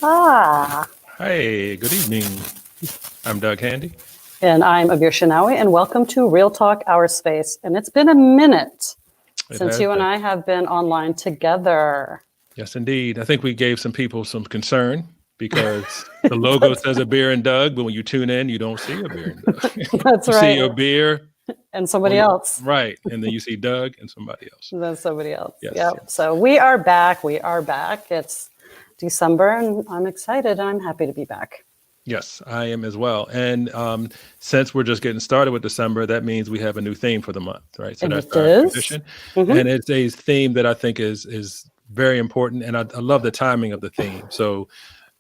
Ah. Hey, good evening. I'm Doug Handy. And I'm Abir Shinawi, and welcome to Real Talk Our Space. And it's been a minute since you and I have been online together. Yes, indeed. I think we gave some people some concern because the logo says Abir and Doug, but when you tune in, you don't see Abir and Doug. That's you right. see Abir and somebody else. Right. And then you see Doug and somebody else. And then somebody else. Yes, Yep. yes. So we are back. It's December, and I'm excited, and I'm happy to be back. Yes, I am as well. And since we're just getting started with December, that means we have a new theme for the month, right? So that's our tradition. Mm-hmm. And it's a theme that I think is very important. And I love the timing of the theme. So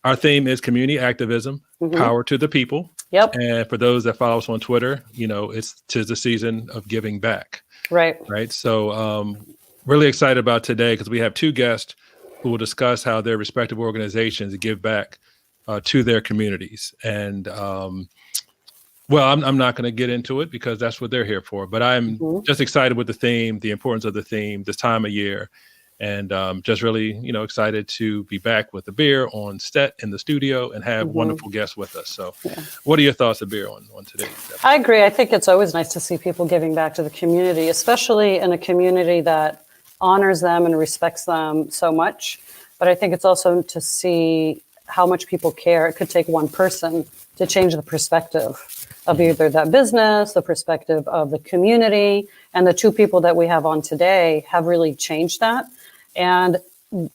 our theme is community activism, power to the people. Yep. And for those that follow us on Twitter, it's 'tis the season of giving back. Right. Right. So really excited about today because we have two guests who will discuss how their respective organizations give back to their communities. And well, I'm not going to get into it because that's what they're here for. But I'm just excited with the theme, the importance of the theme, this time of year, and just really, excited to be back with Abir on set in the studio and have wonderful guests with us. So what are your thoughts, Abir, on today's episode? I agree. I think it's always nice to see people giving back to the community, especially in a community that honors them and respects them so much. But I think it's also to see how much people care. It could take one person to change the perspective of either that business, the perspective of the community, and the two people that we have on today have really changed that. And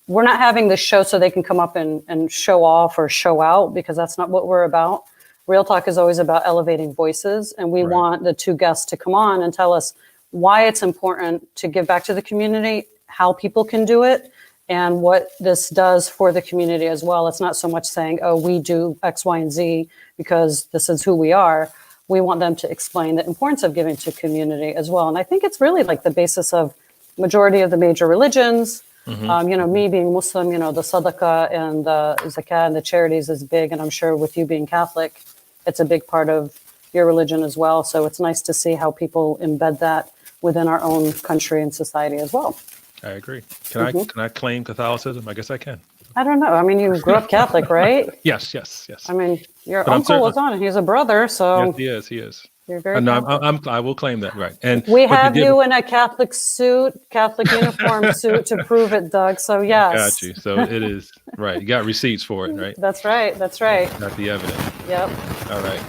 we're not having this show so they can come up and show off or show out, because that's not what we're about. Real Talk is always about elevating voices, and we want the two guests to come on and tell us why it's important to give back to the community, how people can do it, and what this does for the community as well. It's not so much saying, oh, we do X, Y, and Z because this is who we are. We want them to explain the importance of giving to community as well. And I think it's really like the basis of majority of the major religions. Me being Muslim, the sadaqah and the zakah and the charities is big. And I'm sure with you being Catholic, it's a big part of your religion as well. So it's nice to see how people embed that within our own country and society as well. I agree. Can I claim Catholicism? I guess I can. I don't know. I mean, you grew up Catholic, right? Yes. I mean, your uncle was on, and he's a brother, so yes, he is. You're very Catholic. I will claim that, right? And we have you in a Catholic uniform suit to prove it, Doug. So yes, got you. So it is right. You got receipts for it, right? That's right. Got the evidence. Yep. All right.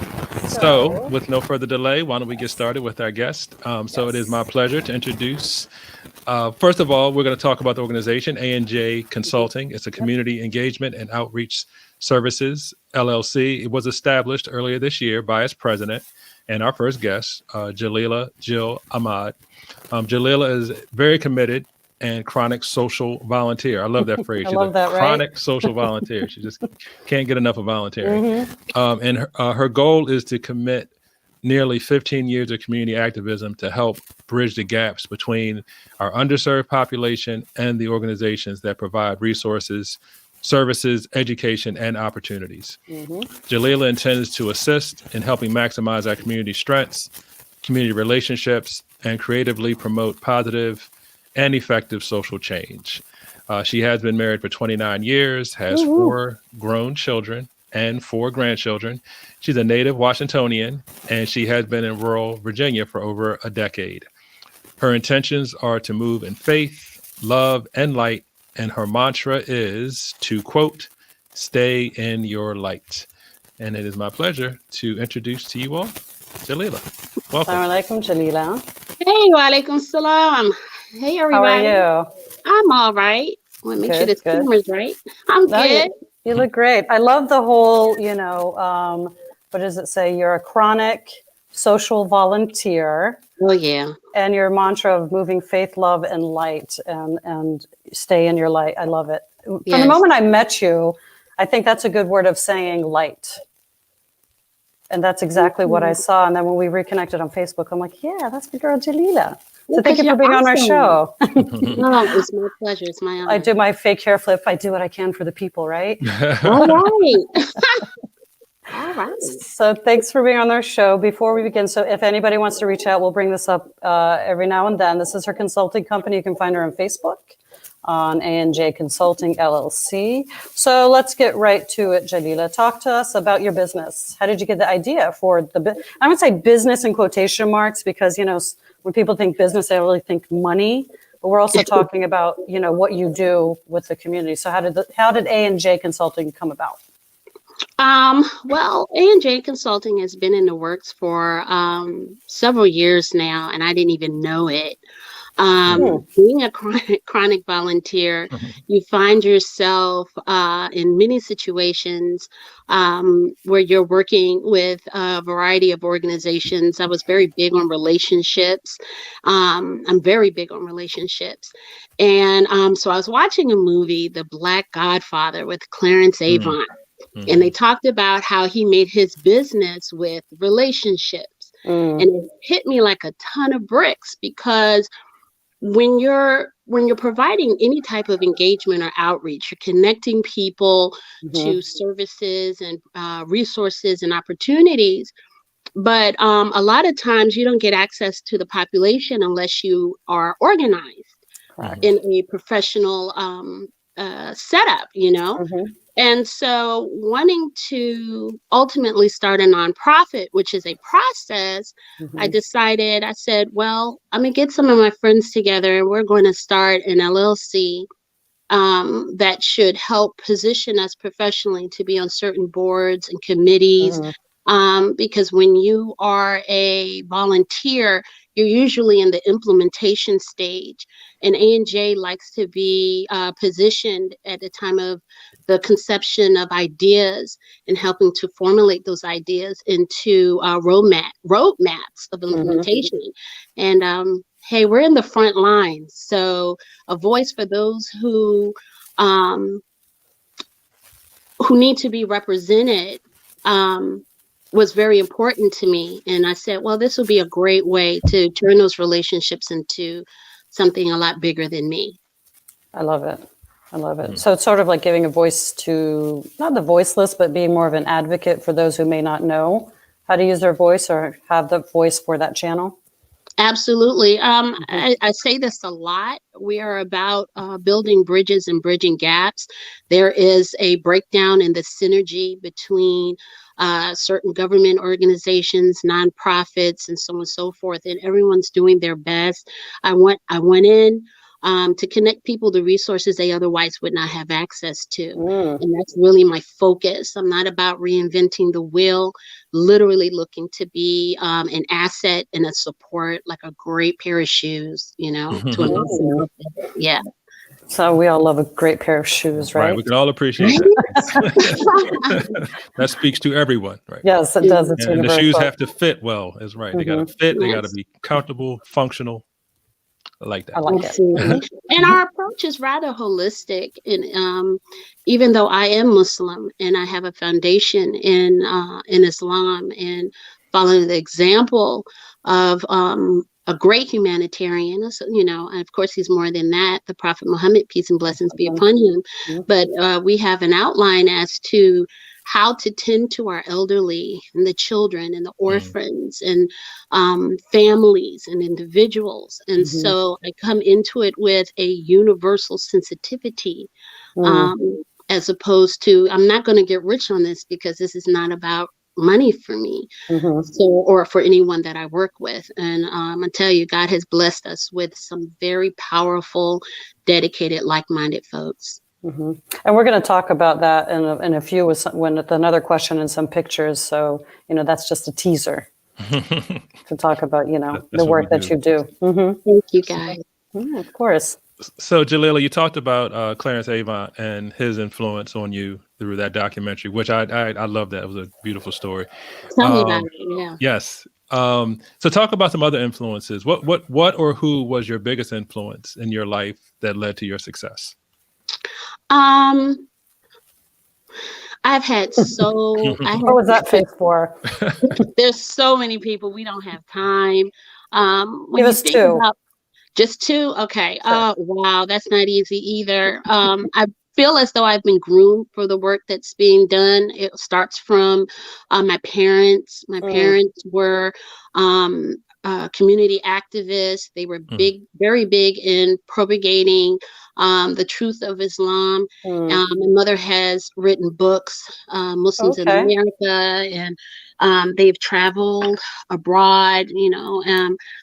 So with no further delay, why don't we get started with our guest? So it is my pleasure to introduce. First of all, we're going to talk about the organization, A&J Consulting. It's a community engagement and outreach services, LLC. It was established earlier this year by its president and our first guest, Jaleela Ahmed. Jaleela is very committed and chronic social volunteer. I love that phrase. She's love that, chronic social volunteer. She just can't get enough of volunteering. And her goal is to commit nearly 15 years of community activism to help bridge the gaps between our underserved population and the organizations that provide resources, services, education, and opportunities. Jaleela intends to assist in helping maximize our community strengths, community relationships, and creatively promote positive and effective social change. She has been married for 29 years, has 4 grown children and 4 grandchildren. She's a native Washingtonian, and she has been in rural Virginia for over a decade. Her intentions are to move in faith, love, and light, and her mantra is to, quote, stay in your light. And it is my pleasure to introduce to you all Jaleela. Welcome. Assalamu alaikum, Jalila. Hey, wa alaikum salam. Hey, everybody. How are you? I'm all right. I want to make sure the camera's right. I'm good. You look great. I love the whole, what does it say? You're a chronic social volunteer. Oh, yeah. And your mantra of moving faith, love, and light, and stay in your light. I love it. From the moment I met you, I think that's a good word of saying light. And that's exactly what I saw. And then when we reconnected on Facebook, I'm like, yeah, that's my girl, Jalila. So thank you for being on our show. No, it's my pleasure. It's my honor. I do my fake hair flip. I do what I can for the people, right? All right. All right. So thanks for being on our show. Before we begin, so if anybody wants to reach out, we'll bring this up every now and then. This is her consulting company. You can find her on Facebook. on A&J Consulting LLC. So let's get right to it, Jaleela. Talk to us about your business. How did you get the idea for I would say business in quotation marks, because, you know, when people think business, they really think money, but we're also talking about, you know, what you do with the community. So how did A&J Consulting come about? Well, A&J Consulting has been in the works for several years now, and I didn't even know it. Being a chronic volunteer, you find yourself in many situations where you're working with a variety of organizations. I was very big on relationships. I'm very big on relationships. And so I was watching a movie, The Black Godfather, with Clarence Avant. And they talked about how he made his business with relationships. And it hit me like a ton of bricks, because when you're providing any type of engagement or outreach, you're connecting people to services and resources and opportunities. But a lot of times you don't get access to the population unless you are organized in a professional setup, you know? And so wanting to ultimately start a nonprofit, which is a process, I said, well, I'm going to get some of my friends together and we're going to start an LLC that should help position us professionally to be on certain boards and committees. Because when you are a volunteer, you're usually in the implementation stage, and A&J likes to be positioned at the time of the conception of ideas and helping to formulate those ideas into roadmaps of implementation. And hey, we're in the front line, so a voice for those who need to be represented was very important to me. And I said, well, this will be a great way to turn those relationships into something a lot bigger than me. I love it. I love it. So it's sort of like giving a voice to, not the voiceless, but being more of an advocate for those who may not know how to use their voice or have the voice for that channel. Absolutely. I say this a lot. We are about building bridges and bridging gaps. There is a breakdown in the synergy between certain government organizations, nonprofits, and so on and so forth, and everyone's doing their best. I went in to connect people to resources they otherwise would not have access to. And that's really my focus. I'm not about reinventing the wheel, literally looking to be an asset and a support, like a great pair of shoes, you know, to an yeah. So we all love a great pair of shoes, right? Right, we can all appreciate that. That speaks to everyone, right? Yes, it does. It's and the shoes universal. have to fit well, is right. They got to fit, they got to be comfortable, functional. I like that. I like it. And our approach is rather holistic. And even though I am Muslim and I have a foundation in Islam and following the example of a great humanitarian, you know, and of course he's more than that, the Prophet Muhammad, peace and blessings be upon him. But we have an outline as to how to tend to our elderly and the children and the orphans and families and individuals. And so I come into it with a universal sensitivity, as opposed to, I'm not going to get rich on this because this is not about money for me, so, or for anyone that I work with. And I tell you, God has blessed us with some very powerful, dedicated, like-minded folks. And we're going to talk about that in a few with another question and some pictures. So, you know, that's just a teaser to talk about, you know, the work that you do. Thank you, guys. Of course. So, Jalila, you talked about Clarence Avant and his influence on you through that documentary, which I love that. It was a beautiful story. Tell me about it. Yeah. Yes. So talk about some other influences. What or who was your biggest influence in your life that led to your success? I've had so. What was that face for? There's so many people. We don't have time. Give us two. Just two? Okay. Sure. Wow, that's not easy either. I feel as though I've been groomed for the work that's being done. It starts from my parents. My parents were community activists. They were big, very big in propagating the truth of Islam. My mother has written books, Muslims in Okay. America, and they've traveled abroad,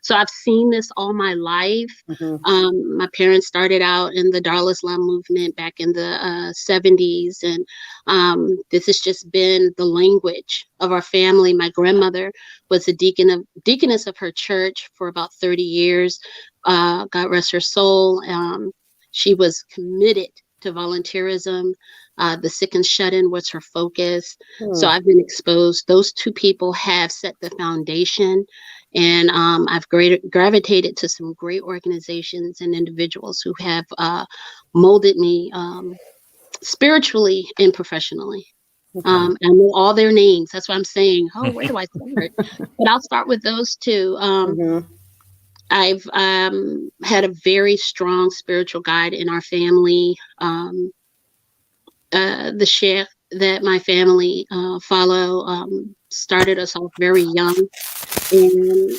so I've seen this all my life. My parents started out in the Dar Islam movement back in the 70s, and this has just been the language of our family. My grandmother was a deaconess of her church for about 30 years. God rest her soul. She was committed to volunteerism. The sick and shut-in was her focus. So I've been exposed. Those two people have set the foundation. And I've gravitated to some great organizations and individuals who have molded me spiritually and professionally. I know all their names. That's what I'm saying. Oh, where do I start? But I'll start with those two. I've had a very strong spiritual guide in our family. The sheikh that my family follow started us off very young and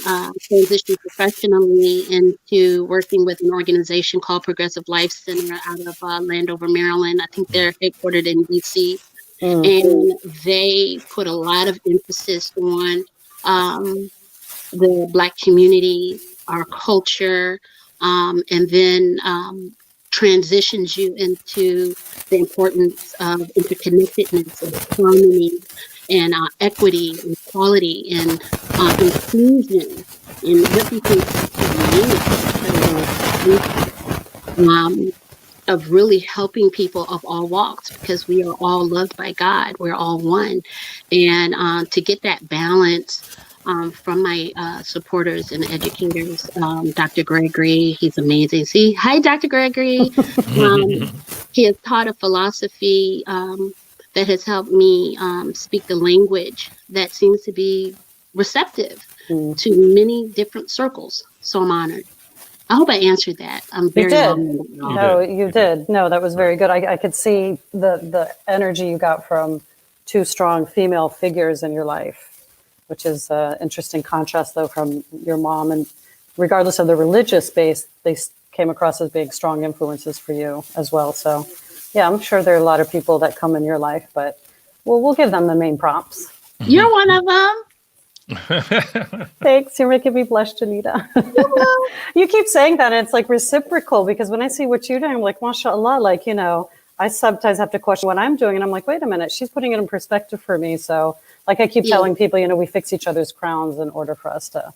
transitioned professionally into working with an organization called Progressive Life Center out of Landover, Maryland. I think they're headquartered in DC. And they put a lot of emphasis on the Black community, our culture, and then transitions you into the importance of interconnectedness and harmony and equity and equality and inclusion and what these things mean. Of really helping people of all walks, because we are all loved by God. We're all one. And to get that balance from my supporters and educators, Dr. Gregory, he's amazing. See, hi, Dr. Gregory. He has taught a philosophy that has helped me speak the language that seems to be receptive to many different circles. So I'm honored. I hope I answered that. I'm very long. No, you did. No, that was very good. I could see the energy you got from two strong female figures in your life, which is an interesting contrast, though, from your mom. And regardless of the religious base, they came across as being strong influences for you as well. So, yeah, I'm sure there are a lot of people that come in your life, but we'll give them the main prompts. You're one of them. Thanks. You're making me blush, Janita. You keep saying that, and it's like reciprocal, because when I see what you're doing, I'm like, mashallah, like, I sometimes have to question what I'm doing, and I'm like, wait a minute, she's putting it in perspective for me. So, like, I keep telling people, we fix each other's crowns in order for us to,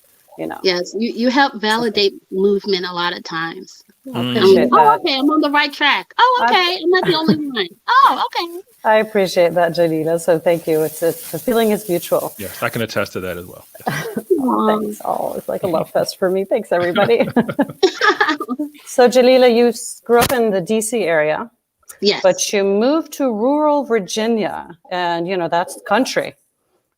Yes, you help validate movement a lot of times. I appreciate that. Okay, I'm on the right track. Oh, okay, I'm not the only one. Oh, okay. I appreciate that, Jalila. So thank you. It's the feeling is mutual. Yes, I can attest to that as well. Thanks. Oh, it's like a love fest for me. Thanks, everybody. So, Jalila, you grew up in the DC area. Yes. But you moved to rural Virginia, and that's country.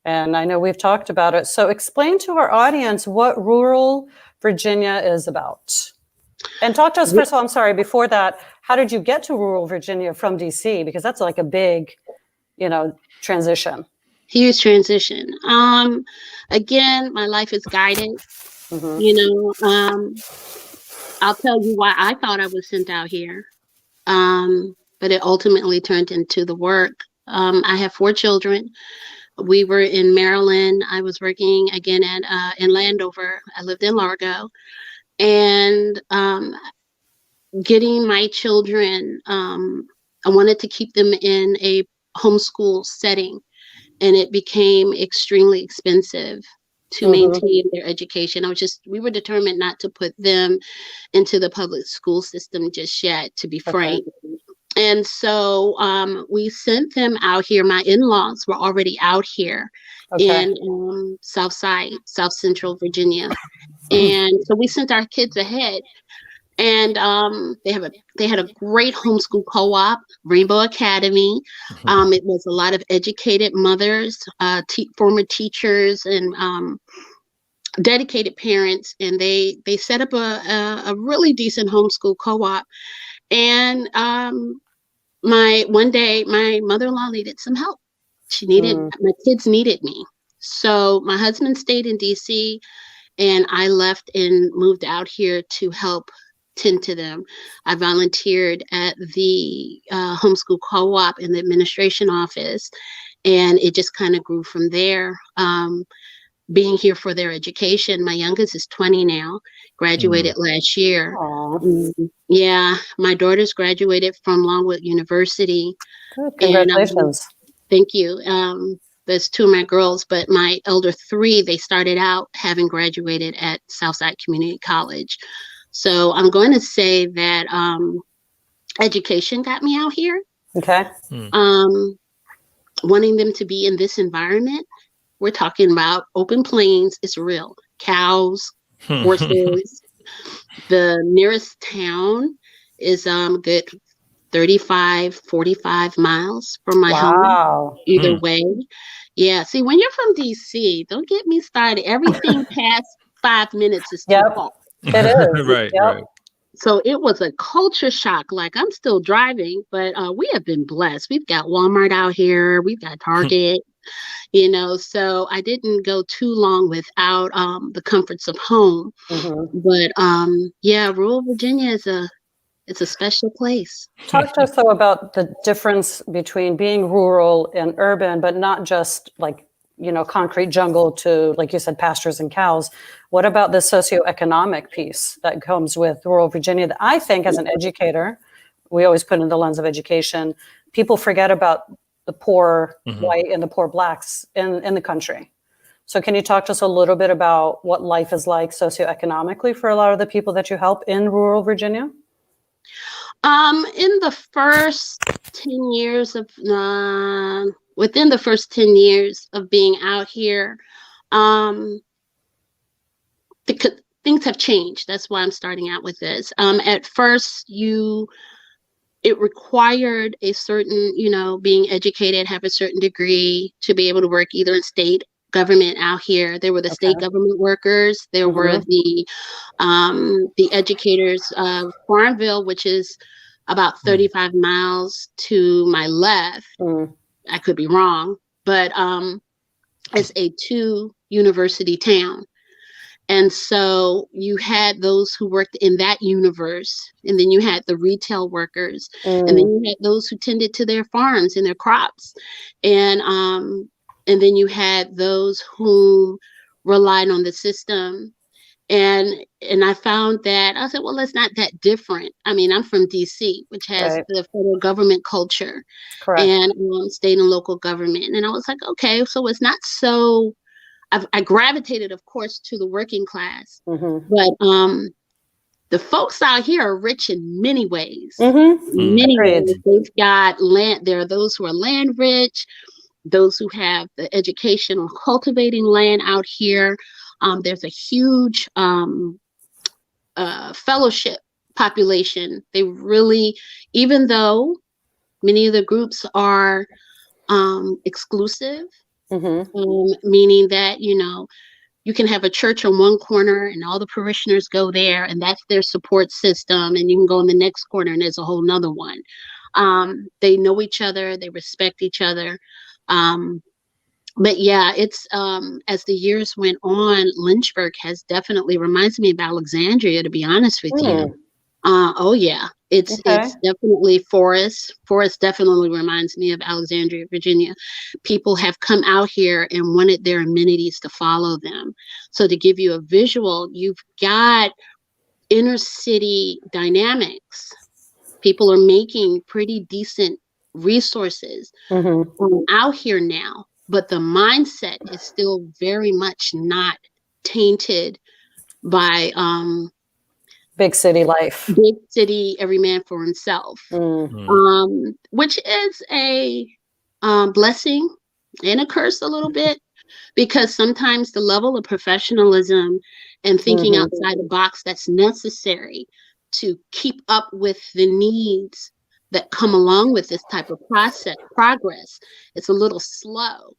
And I know we've talked about it. So explain to our audience what rural Virginia is about. And talk to us, first of all, I'm sorry, before that, how did you get to rural Virginia from DC? Because that's like a big, transition. Huge transition. Again, my life is guided. I'll tell you why I thought I was sent out here. But it ultimately turned into the work. I have 4 children. We were in Maryland. I was working again in Landover. I lived in Largo. And getting my children, I wanted to keep them in a homeschool setting. And it became extremely expensive to maintain their education. We were determined not to put them into the public school system just yet, to be frank. And so we sent them out here. My in-laws were already out here in South Central Virginia. And so we sent our kids ahead. And they had a great homeschool co-op, Rainbow Academy. It was a lot of educated mothers, former teachers, and dedicated parents. And they set up a really decent homeschool co-op. And one day my mother-in-law needed some help. My kids needed me. So my husband stayed in DC, and I left and moved out here to help tend to them. I volunteered at the homeschool co-op in the administration office, and it just kind of grew from there. Being here for their education. My youngest is 20 now, graduated last year. Aw, Yeah, my daughter's graduated from Longwood University. good. And Congratulations. thank you. There's two of my girls, but my elder three, they started out having graduated at Southside Community College. So I'm going to say that education got me out here. Okay. Wanting them to be in this environment. We're talking about open plains. It's real. Cows, horses. The nearest town is good 35, 45 miles from my home. Wow. Either way. Yeah. See, when you're from DC, don't get me started. Everything past 5 minutes is too far. It is. Right, Yep. right. So it was a culture shock. Like, I'm still driving, but we have been blessed. We've got Walmart out here. We've got Target. So I didn't go too long without the comforts of home. But rural Virginia is it's a special place. Talk to us though about the difference between being rural and urban, but not just like, concrete jungle to, like you said, pastures and cows. What about the socioeconomic piece that comes with rural Virginia that I think as an educator, we always put in the lens of education, people forget about the poor white and the poor blacks in the country. So can you talk to us a little bit about what life is like socioeconomically for a lot of the people that you help in rural Virginia? In the first 10 years of, within the first 10 years of being out here, things have changed. That's why I'm starting out with this. At first, it required a certain, being educated, have a certain degree to be able to work either in state government out here. There were the state government workers. There were the educators of Farmville, which is about 35 miles to my left. I could be wrong, but it's a 2-university town. And so you had those who worked in that universe, and then you had the retail workers, and then you had those who tended to their farms and their crops. And then you had those who relied on the system. And I found that I said, well, it's not that different. I mean, I'm from DC, which has the federal government culture and state and local government. And I was like, okay, so it's not so. I gravitated, of course, to the working class, but the folks out here are rich in many ways. Many ways. They've got land. There are those who are land rich, those who have the education on cultivating land out here. There's a huge fellowship population. They really, even though many of the groups are exclusive, meaning that, you can have a church on one corner and all the parishioners go there and that's their support system. And you can go in the next corner and there's a whole nother one. They know each other. They respect each other. But yeah, it's as the years went on, Lynchburg has definitely reminds me of Alexandria, to be honest with you. Oh yeah, it's definitely Forest. Forest definitely reminds me of Alexandria, Virginia. People have come out here and wanted their amenities to follow them. So to give you a visual, you've got inner city dynamics. People are making pretty decent resources out here now, but the mindset is still very much not tainted by big city life. Big city, every man for himself, which is a blessing and a curse a little bit, because sometimes the level of professionalism and thinking outside the box that's necessary to keep up with the needs that come along with this type of progress, it's a little slow.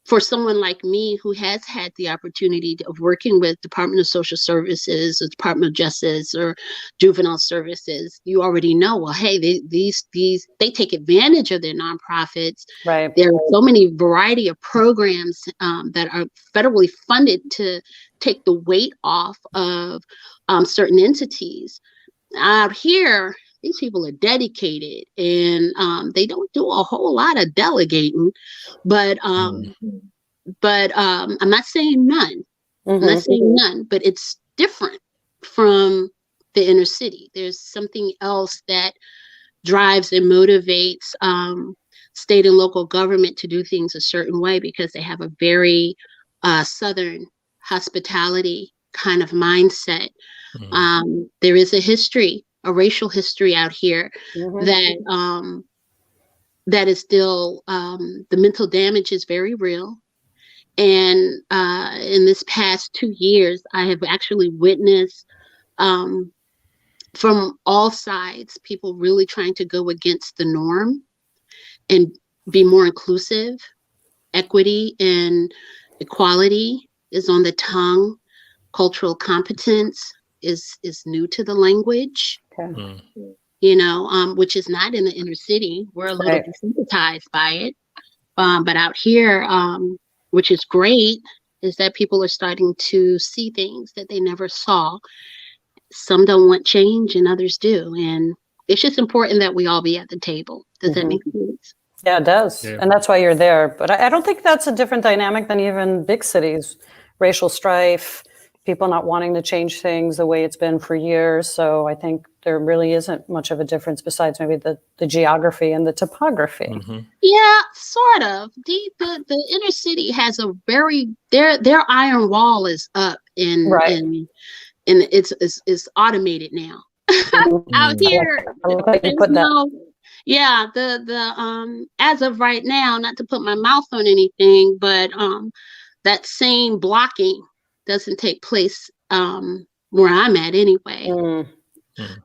for someone like me who has had the opportunity of working with Department of Social Services or Department of Justice or Juvenile Services, you already know, well, hey, they take advantage of their nonprofits. Right. There are so many variety of programs that are federally funded to take the weight off of certain entities. Out here, these people are dedicated, and they don't do a whole lot of delegating, but I'm not saying none. I'm not saying none, but it's different from the inner city. There's something else that drives and motivates state and local government to do things a certain way because they have a very Southern hospitality kind of mindset. There is a history, a racial history out here that that is still the mental damage is very real. And in this past 2 years, I have actually witnessed from all sides, people really trying to go against the norm and be more inclusive. Equity and equality is on the tongue. Cultural competence is new to the language. Okay. You know, which is not in the inner city. We're a little desensitized by it. But out here, which is great, is that people are starting to see things that they never saw. Some don't want change and others do. And it's just important that we all be at the table. Does that make sense? Yeah, it does. Yeah. And that's why you're there. But I don't think that's a different dynamic than even big cities. Racial strife, people not wanting to change things the way it's been for years. So I think there really isn't much of a difference besides maybe the geography and the topography. Yeah, sort of. The inner city has a very their iron wall is up and it's automated now. Out here, I love how you put that. Yeah, the as of right now, not to put my mouth on anything, but that same blocking doesn't take place where I'm at anyway.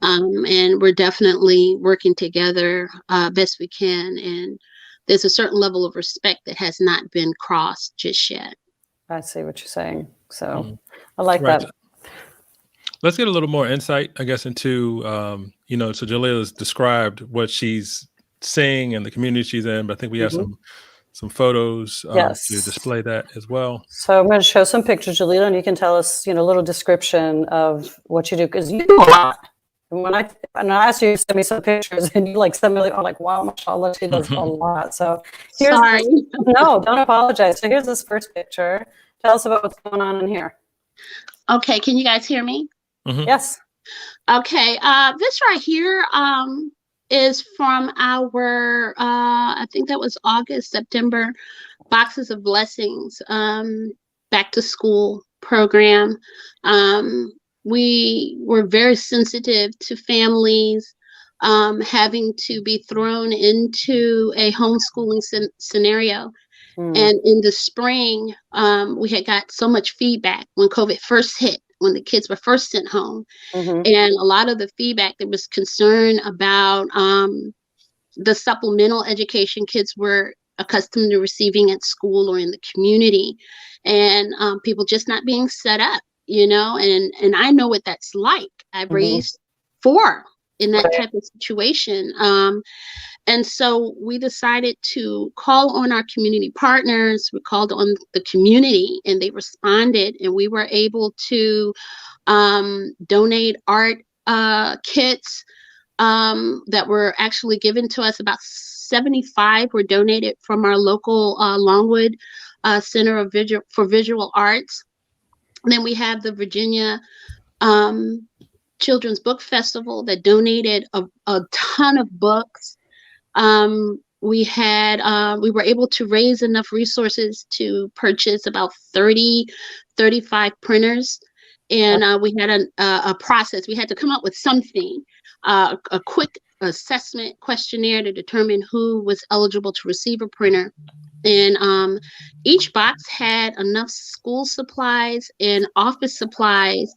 And we're definitely working together best we can. And there's a certain level of respect that has not been crossed just yet. I see what you're saying. So I like that. Let's get a little more insight, I guess, into, you know, so Jaleela's described what she's seeing and the community she's in, but I think we have some photos to display that as well. So I'm going to show some pictures, Jalila, and you can tell us, you know, a little description of what you do, because you do a lot. And when I asked you to send me some pictures, and you like send me, I'm like, wow, mashallah, she does a lot. So here's no, don't apologize. So here's this first picture. Tell us about what's going on in here. Okay, can you guys hear me? Yes. Okay, this right here is from our, I think that was August, September, Boxes of Blessings, back to school program. We were very sensitive to families having to be thrown into a homeschooling scenario. And in the spring, we had got so much feedback when COVID first hit, when the kids were first sent home. And a lot of the feedback, there was concern about the supplemental education kids were accustomed to receiving at school or in the community, and people just not being set up, you know, and I know what that's like. I've raised 4 in that type of situation. And so we decided to call on our community partners. We called on the community and they responded, and we were able to donate art kits that were actually given to us. About 75 were donated from our local Longwood Center of for Visual Arts. And then we have the Virginia Children's Book Festival that donated a ton of books. We were able to raise enough resources to purchase about 35 printers. And we had a process. We had to come up with something, a quick assessment questionnaire to determine who was eligible to receive a printer. And each box had enough school supplies and office supplies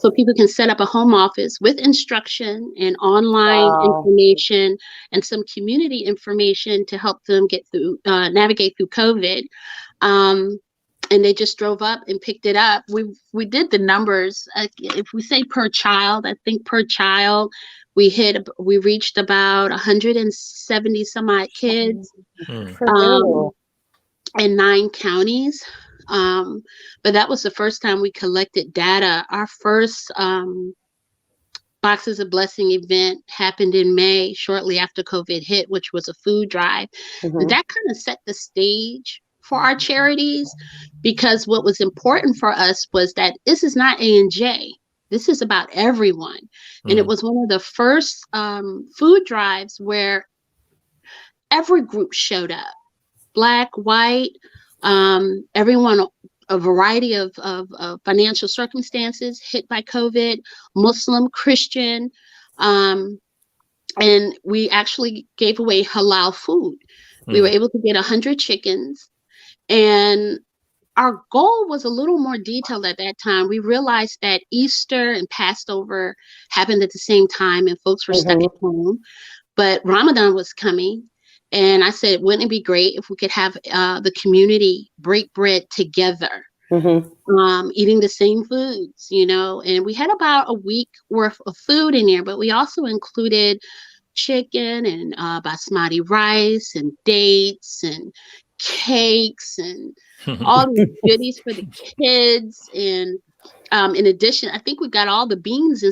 so people can set up a home office with instruction and online Wow. information and some community information to help them get through, navigate through COVID. And they just drove up and picked it up. We did the numbers. If we say per child, I think per child, we reached about 170 some odd kids in 9 counties. But that was the first time we collected data. Our first Boxes of Blessing event happened in May, shortly after COVID hit, which was a food drive. And that kind of set the stage for our charities, because what was important for us was that this is not A&J. This is about everyone. And it was one of the first food drives where every group showed up. Black, white, everyone, a variety of financial circumstances hit by COVID, Muslim, Christian, and we actually gave away halal food. We were able to get 100 chickens, and our goal was a little more detailed at that time. We realized that Easter and Passover happened at the same time, and folks were stuck at home, but Ramadan was coming. And I said, wouldn't it be great if we could have the community break bread together, eating the same foods, you know? And we had about a week worth of food in there, but we also included chicken and basmati rice and dates and cakes and all these goodies for the kids. And in addition, I think we got all the beans in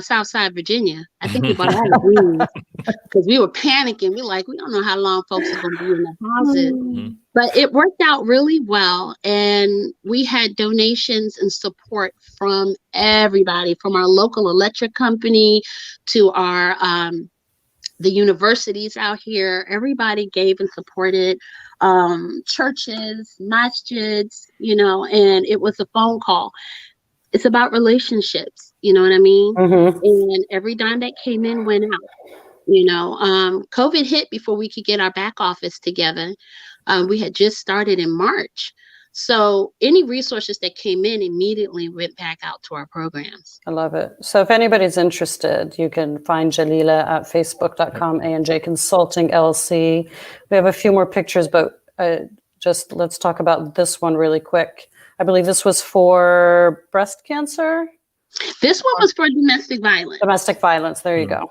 Southside Virginia. I think we bought all the beans because we were panicking. We're like, we don't know how long folks are going to be in the houses. But it worked out really well. And we had donations and support from everybody, from our local electric company to our the universities out here. Everybody gave and supported, churches, masjids, you know, and it was a phone call. It's about relationships, you know what I mean? And every dime that came in went out. You know, COVID hit before we could get our back office together. We had just started in March. So any resources that came in immediately went back out to our programs. I love it. So if anybody's interested, you can find Jalila at facebook.com, A&J Consulting LLC. We have a few more pictures, but just let's talk about this one really quick. I believe this was for breast cancer. This one was for domestic violence. Domestic violence. There you go.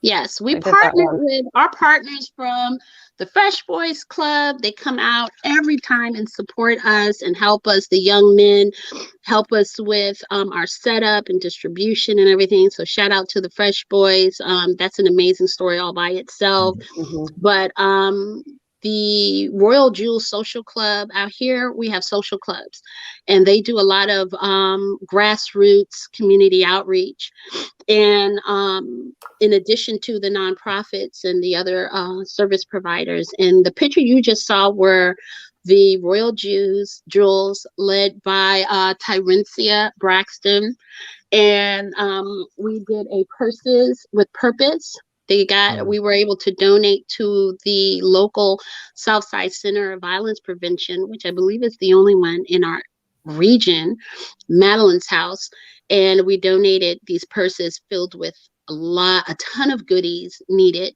Yes, we partnered with our partners from the Fresh Boys Club. They come out every time and support us and help us. The young men help us with our setup and distribution and everything. So shout out to the Fresh Boys. That's an amazing story all by itself. But the Royal Jewel Social Club out here, we have social clubs, and they do a lot of grassroots community outreach. And in addition to the nonprofits and the other service providers, and the picture you just saw were the Royal Jewels led by Tyrencia Braxton. And we did a Purses with Purpose. We were able to donate to the local Southside Center of Violence Prevention, which I believe is the only one in our region, Madeline's house. And we donated these purses filled with a ton of goodies needed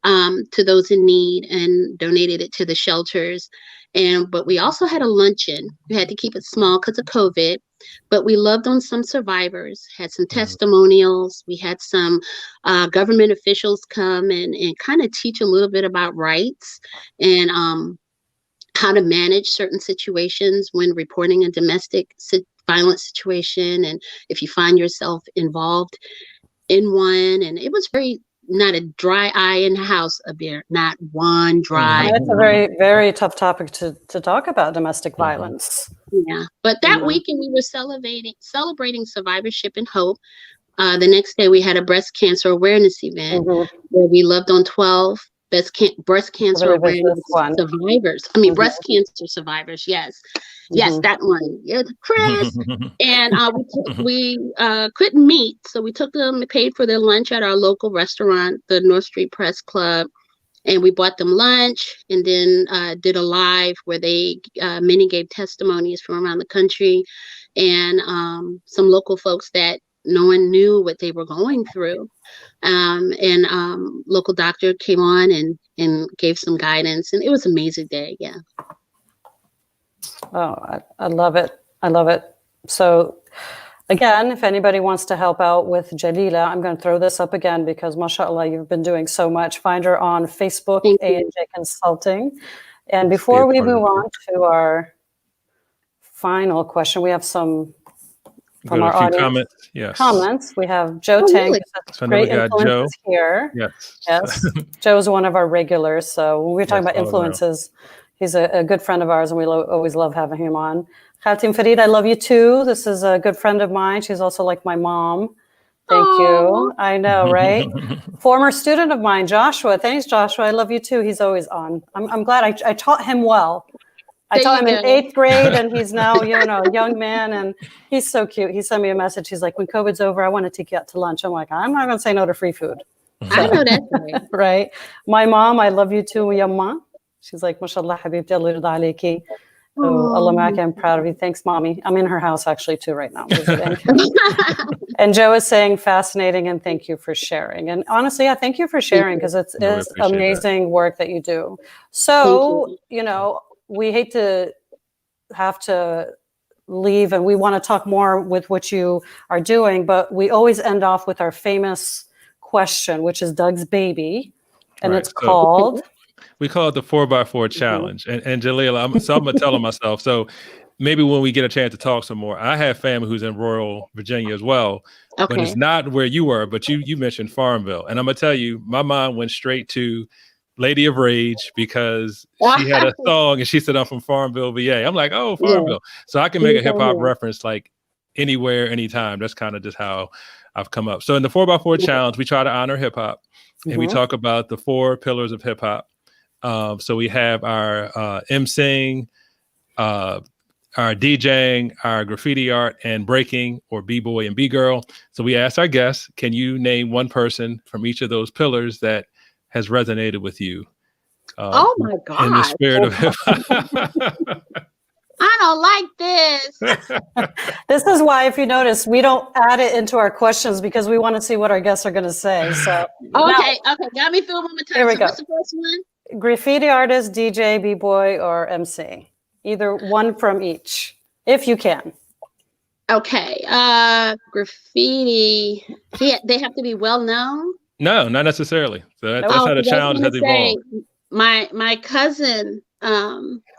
to those in need, and donated it to the shelters. But we also had a luncheon. We had to keep it small because of COVID, but we loved on some survivors, had some testimonials. We had some government officials come and kind of teach a little bit about rights and how to manage certain situations when reporting a domestic violence situation, and if you find yourself involved in one. And it was not a dry eye in the house, not one dry. It's a very, very tough topic to talk about, domestic violence. Yeah, but that weekend we were celebrating survivorship and hope. The next day we had a breast cancer awareness event where we loved on 12 breast cancer awareness survivors. Breast cancer survivors. Yes, that one. Yeah, Chris. And we couldn't meet, so we took them and paid for their lunch at our local restaurant, the North Street Press Club, and we bought them lunch, and then did a live where many gave testimonies from around the country, and some local folks that no one knew what they were going through. And local doctor came on and gave some guidance, and it was an amazing day. Yeah. Oh, I love it. I love it. So again, if anybody wants to help out with Jaleela, I'm going to throw this up again because mashallah, you've been doing so much. Find her on Facebook, Thank you. A&J Consulting. And before we move on to our final question, we have some from our audience comments. Yes. Comments. We have Joe Tang. Really? So Great we got Joe influences here. Yes. Yes. Joe's one of our regulars. So when we're talking Yes, about all around. influences, he's a good friend of ours, and we always love having him on. Khatim Farid, I love you too. This is a good friend of mine. She's also like my mom. Thank you. I know, right? Former student of mine, Joshua. Thanks, Joshua. I love you too. He's always on. I'm glad I taught him well. I taught him in 8th grade, and he's now, a young man, and he's so cute. He sent me a message. He's like, when COVID's over, I want to take you out to lunch. I'm like, I'm not going to say no to free food. I know that's right. Right. My mom, I love you too, Yamma. She's like, mashallah, habibti, Allah yarda alayki. Oh, Allah ma'aki, I'm proud of you. Thanks, mommy. I'm in her house actually too right now visiting. And Joe is saying fascinating and thank you for sharing. And honestly, I thank you for sharing because it's amazing work that you do. So, we hate to have to leave and we want to talk more with what you are doing, but we always end off with our famous question, which is Doug's baby. And it's called... We call it the 4x4 challenge. And Jalila, I'm going to tell myself. So maybe when we get a chance to talk some more, I have family who's in rural Virginia as well. Okay. But it's not where you were, but you mentioned Farmville. And I'm going to tell you, my mind went straight to Lady of Rage because she had a song and she said, I'm from Farmville, VA. I'm like, oh, Farmville. Yeah. So I can make a hip hop reference like anywhere, anytime. That's kind of just how I've come up. So in the 4x4 challenge, we try to honor hip hop and we talk about the 4 pillars of hip hop. So we have our MCing, our DJing, our graffiti art, and breaking, or B-boy and B-girl. So we asked our guests, can you name one person from each of those pillars that has resonated with you? Oh my God. In the spirit of hip hop. I don't like this. This is why, if you notice, we don't add it into our questions because we want to see what our guests are going to say. So okay, got me through one more time. Here we so go. What's the first one? Graffiti artist, DJ, B-boy, or MC. Either one from each, if you can. Okay. Graffiti. They have to be well known? No, not necessarily. So that's how the challenge has evolved. My cousin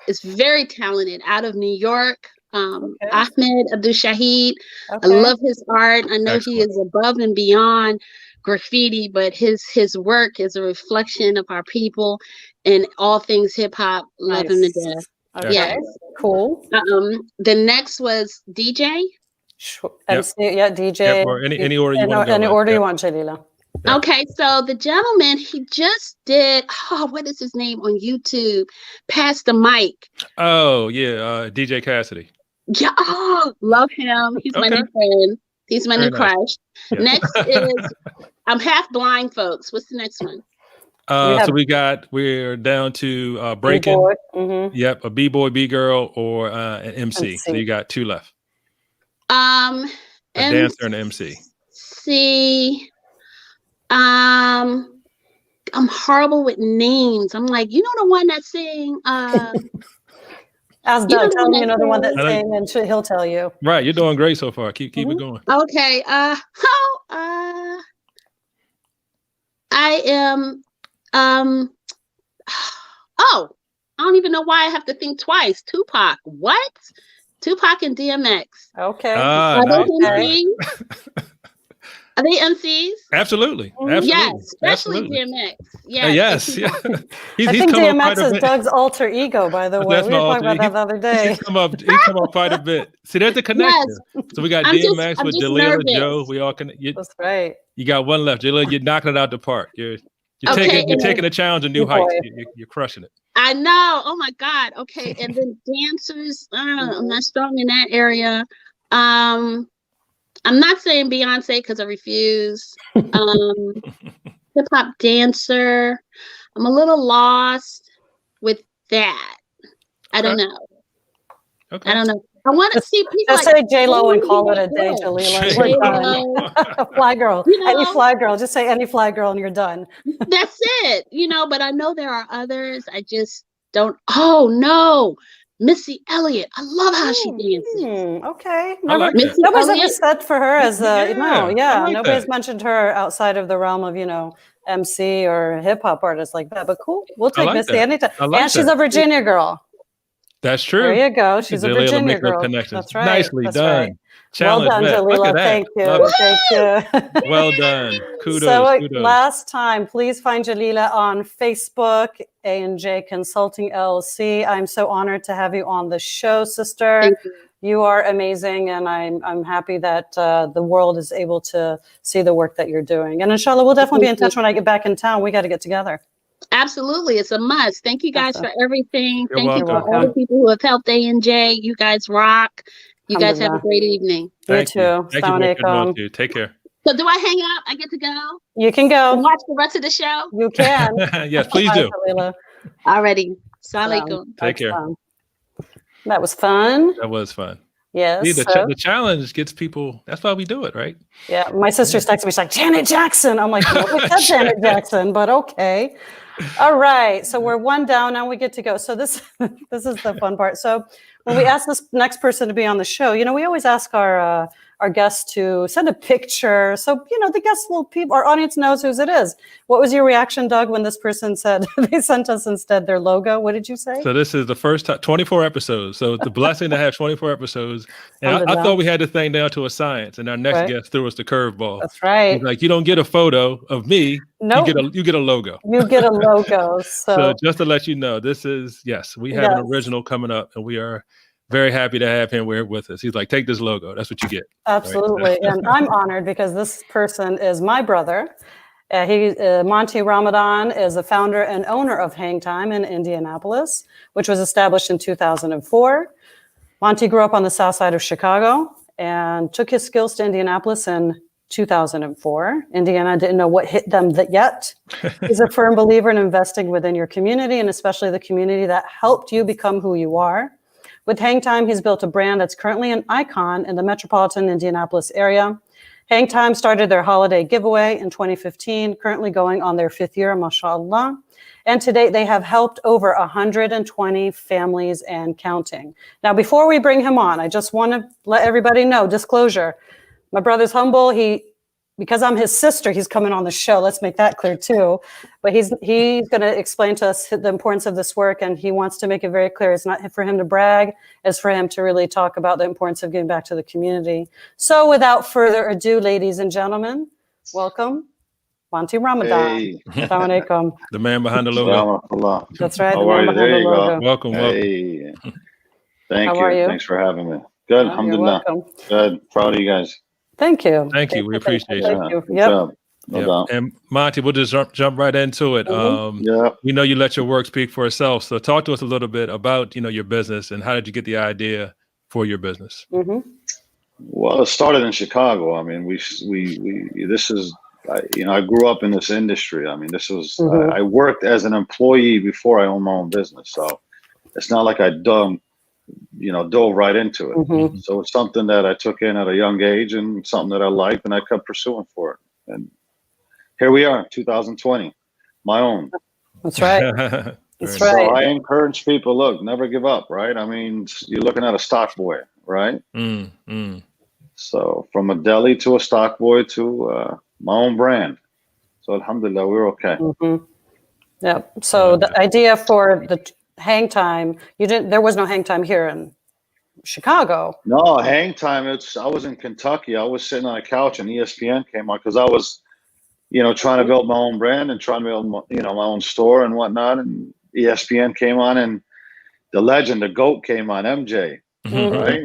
is very talented out of New York. Ahmed Abdul Shahid. I love his art. I know he is above and beyond graffiti, but his work is a reflection of our people and all things hip hop. Love him to death. Okay. Yes. Cool. The next was DJ. Sure. Yeah, DJ. Yep, or any order you want to go. Any order you want, Jalila. Yep. Okay, so the gentleman, he just did, what is his name on YouTube? Pass the mic. Oh, yeah, DJ Cassidy. Yeah, love him. He's my new friend. He's my new crush. Yeah. Next is, I'm half blind, folks. What's the next one? So we're down to breaking. Yep, a B-boy, B-girl, or an MC. So you got 2 left. A dancer and an MC. I'm horrible with names. I'm like, the one that's saying ask Doug, tell him the one that's saying, and he'll tell you. Right, you're doing great so far. Keep it going. Okay. I am I don't even know why I have to think twice. Tupac. What? Tupac and DMX. Okay. Are they MCs? Are they MCs? Absolutely. Yes, especially DMX. Yes. I think DMX is Doug's alter ego, by the way. We were talking about that the other day. He come up quite a bit. See, there's the connection. Yes. So we got DMX with Jalila, Joe. We all can. That's right. You got one left, Jalila. You're knocking it out the park. You're taking a challenge of new heights. You're crushing it. I know. Oh my God. Okay, and then dancers. I'm not strong in that area. I'm not saying Beyonce because I refuse. Hip hop dancer. I'm a little lost with that. I don't know. Okay. I don't know. I want to see people Just like say J-Lo and oh, call it a day, yeah. Jalila. We're done. Fly girl. You Any know, fly girl. Just say any fly girl and you're done. that's it. You know, but I know there are others. I just don't. Oh no, Missy Elliott. I love how she dances. Okay. I like that. Missy Nobody's ever Elliott. said for her as a, no, I yeah. like Nobody's that. mentioned her outside of the realm of, MC or hip hop artists like that. But cool. We'll I take like Missy that. anytime. I like And she's that. a Virginia girl. That's true. There you go. She's a Jalila Virginia make those girl. connections. That's right. Nicely That's done. right. Challenge Well done, met. Look Jalila. at that. Thank Love you. it. Thank you. Well done. Kudos. So Kudos. last time, please find Jalila on Facebook, A&J Consulting LLC. I'm so honored to have you on the show, sister. Thank you. You are amazing, and I'm happy that the world is able to see the work that you're doing. And inshallah, we'll definitely be in touch when I get back in town. We got to get together. Absolutely, it's a must. Thank you guys for everything. You're Thank you welcome. for all the people who have helped A&J. You guys rock. You guys have a great evening. Thank you too. Thank you for your note, too. Take care. So do I hang up? I get to go? You can go. And watch the rest of the show? You can. Yes, please do. Alrighty. Assalamu alaikum. Take care. That was fun. That was fun. Yes. See, the challenge gets people. That's why we do it, right? Yeah. My sister's texting me. She's like, Janet Jackson. I'm like, nobody said Janet Jackson, but okay. All right. So we're one down. Now we get to go. So this is the fun part. So when we ask this next person to be on the show, we always ask our guests to send a picture. So, the guests our audience knows whose it is. What was your reaction, Doug, when this person said they sent us instead their logo? What did you say? So this is the first time, 24 episodes. So it's a blessing to have 24 episodes. And I thought we had the thing down to a science, and our next guest threw us the curveball. That's right. He's like, you don't get a photo of me. Nope. You get a logo. You get a logo. So just to let you know, we have an original coming up, and we are very happy to have him with us. He's like, take this logo. That's what you get. Absolutely. Right? And I'm honored because this person is my brother. Monty Ramadan is the founder and owner of Hang Time in Indianapolis, which was established in 2004. Monty grew up on the south side of Chicago and took his skills to Indianapolis in 2004. Indiana didn't know what hit them yet. He's a firm believer in investing within your community, and especially the community that helped you become who you are. With Hang Time, he's built a brand that's currently an icon in the metropolitan Indianapolis area. Hang Time started their holiday giveaway in 2015, currently going on their 5th year, mashallah. And to date, they have helped over 120 families and counting. Now, before we bring him on, I just want to let everybody know, disclosure, my brother's humble. Because I'm his sister, he's coming on the show. Let's make that clear too. But he's going to explain to us the importance of this work, and he wants to make it very clear. It's not for him to brag, it's for him to really talk about the importance of giving back to the community. So without further ado, ladies and gentlemen, welcome, Monty Ramadan. Hey. Assalamu alaikum. The man behind the logo. That's right. How are you? There you go. Welcome. Hey. Thank How you. are you? Thanks for having me. Good. Alhamdulillah. Good. Proud of you guys. Thank you. Thank you. We appreciate you. Thank you. Yep. No doubt. And Monty, we'll just jump right into it. We know you let your work speak for itself. So talk to us a little bit about, your business and how did you get the idea for your business? Mm-hmm. Well, it started in Chicago. I mean, I grew up in this industry. I mean, this was, I worked as an employee before I owned my own business. So it's not like I dove right into it. Mm-hmm. So it's something that I took in at a young age and something that I liked, and I kept pursuing for it. And here we are, 2020, my own. That's right. That's right. So I encourage people, look, never give up, right? I mean, you're looking at a stock boy, right? So from a deli to a stock boy to my own brand. So alhamdulillah, we're okay. Mm-hmm. Yep. So the idea for the Hang Time, there was no Hang Time here in Chicago. No, Hang Time, I was in Kentucky. I was sitting on a couch and ESPN came on because I was, trying to build my own brand and trying to build, my own store and whatnot. And ESPN came on and the legend, the GOAT came on, MJ, right?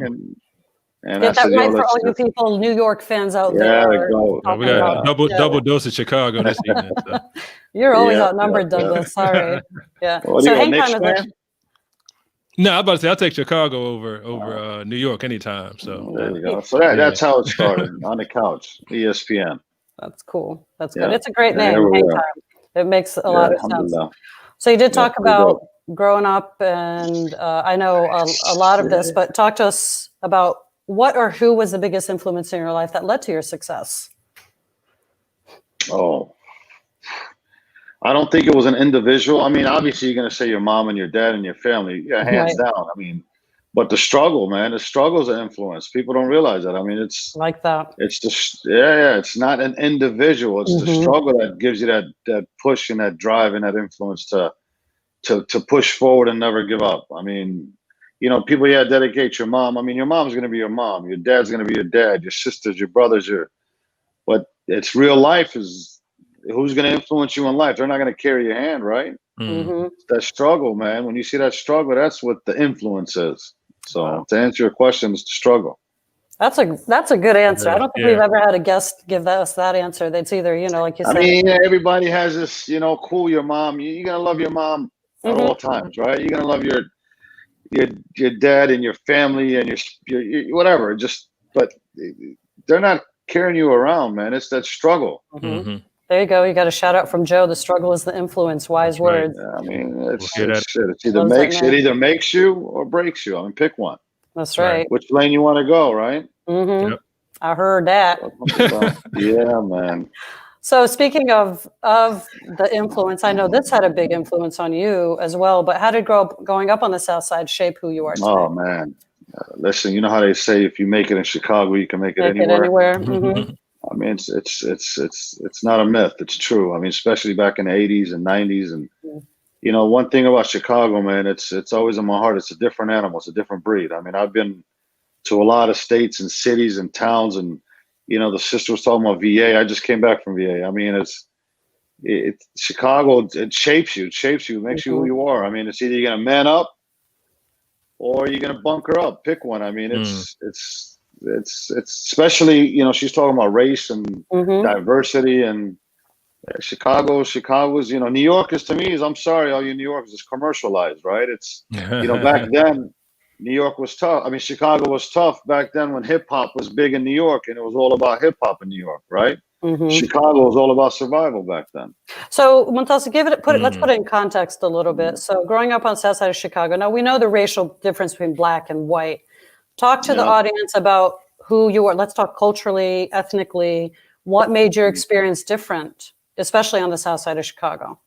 And get that right for all you people, New York fans out there. Yeah, GOAT. We got double dose of Chicago this evening. So. You're always outnumbered, Douglas. Sorry. Yeah. Well, so Hang Time is No, I'm about to say I'll take Chicago over New York anytime. So there you go. So that's how it started on the couch, ESPN. That's cool. That's good. It's a great name, Hang Time. It makes a lot of sense. Alhamdulillah. So you did talk about growing up, and I know a lot of this, but talk to us about what or who was the biggest influence in your life that led to your success? Oh, I don't think it was an individual. I mean, obviously you're going to say your mom and your dad and your family, yeah, hands Right. down. I mean, but the struggle, man, the struggle's an influence. People don't realize that. I mean, Like that. it's yeah. It's not an individual. It's the Mhm. struggle that gives you that push and that drive and that influence to push forward and never give up. I mean, people, yeah, dedicate your mom. I mean, your mom's going to be your mom. Your dad's going to be your dad. Your sisters, your brothers, but it's real life is who's going to influence you in life. They're not going to carry your hand, right? Mhm. It's that struggle, man. When you see that struggle, that's what the influence is. So Wow. to answer your question, it's the struggle. That's a good answer. I don't think we've Yeah. ever had a guest give us that answer. That's either, like you I said. mean, yeah, everybody has this, cool your mom. You're going to love your mom at all times, right? You're going to love your dad and your family and your whatever. But they're not carrying you around, man. It's that struggle. Mhm. There you go. You got a shout out from Joe. The struggle is the influence. Wise That's right. words. I mean, We'll it's hear that. shit. It Loves that man. either makes you or breaks you. I mean, pick one. That's Right. right. Which lane you want to go, right? Mm-hmm. Yep. I heard that. Yeah, man. So speaking of the influence, I know this had a big influence on you as well. But how did going up on the South Side shape who you are today? Oh man, listen. You know how they say if you make it in Chicago, you can make it anywhere. Mm-hmm. I mean, it's not a myth. It's true. I mean, especially back in the '80s and '90s, and one thing about Chicago, man, it's always in my heart. It's a different animal. It's a different breed. I mean, I've been to a lot of states and cities and towns, and the sister was talking about VA. I just came back from VA. I mean, Chicago. It shapes you. It shapes you. It makes you who you are. I mean, it's either you're gonna man up or you're gonna bunker up. Pick one. I mean, it's especially she's talking about race and diversity and Chicago's New York is, to me, I'm sorry, all you New Yorkers, is commercialized, right? It's back then New York was tough. I mean, Chicago was tough back then when hip hop was big in New York, and it was all about hip hop in New York, right? Chicago was all about survival back then. So, Montas, let's put it in context a little bit. So, growing up on the South Side of Chicago, now we know the racial difference between black and white. Talk to the audience about who you are. Let's talk culturally, ethnically. What made your experience different, especially on the South Side of Chicago?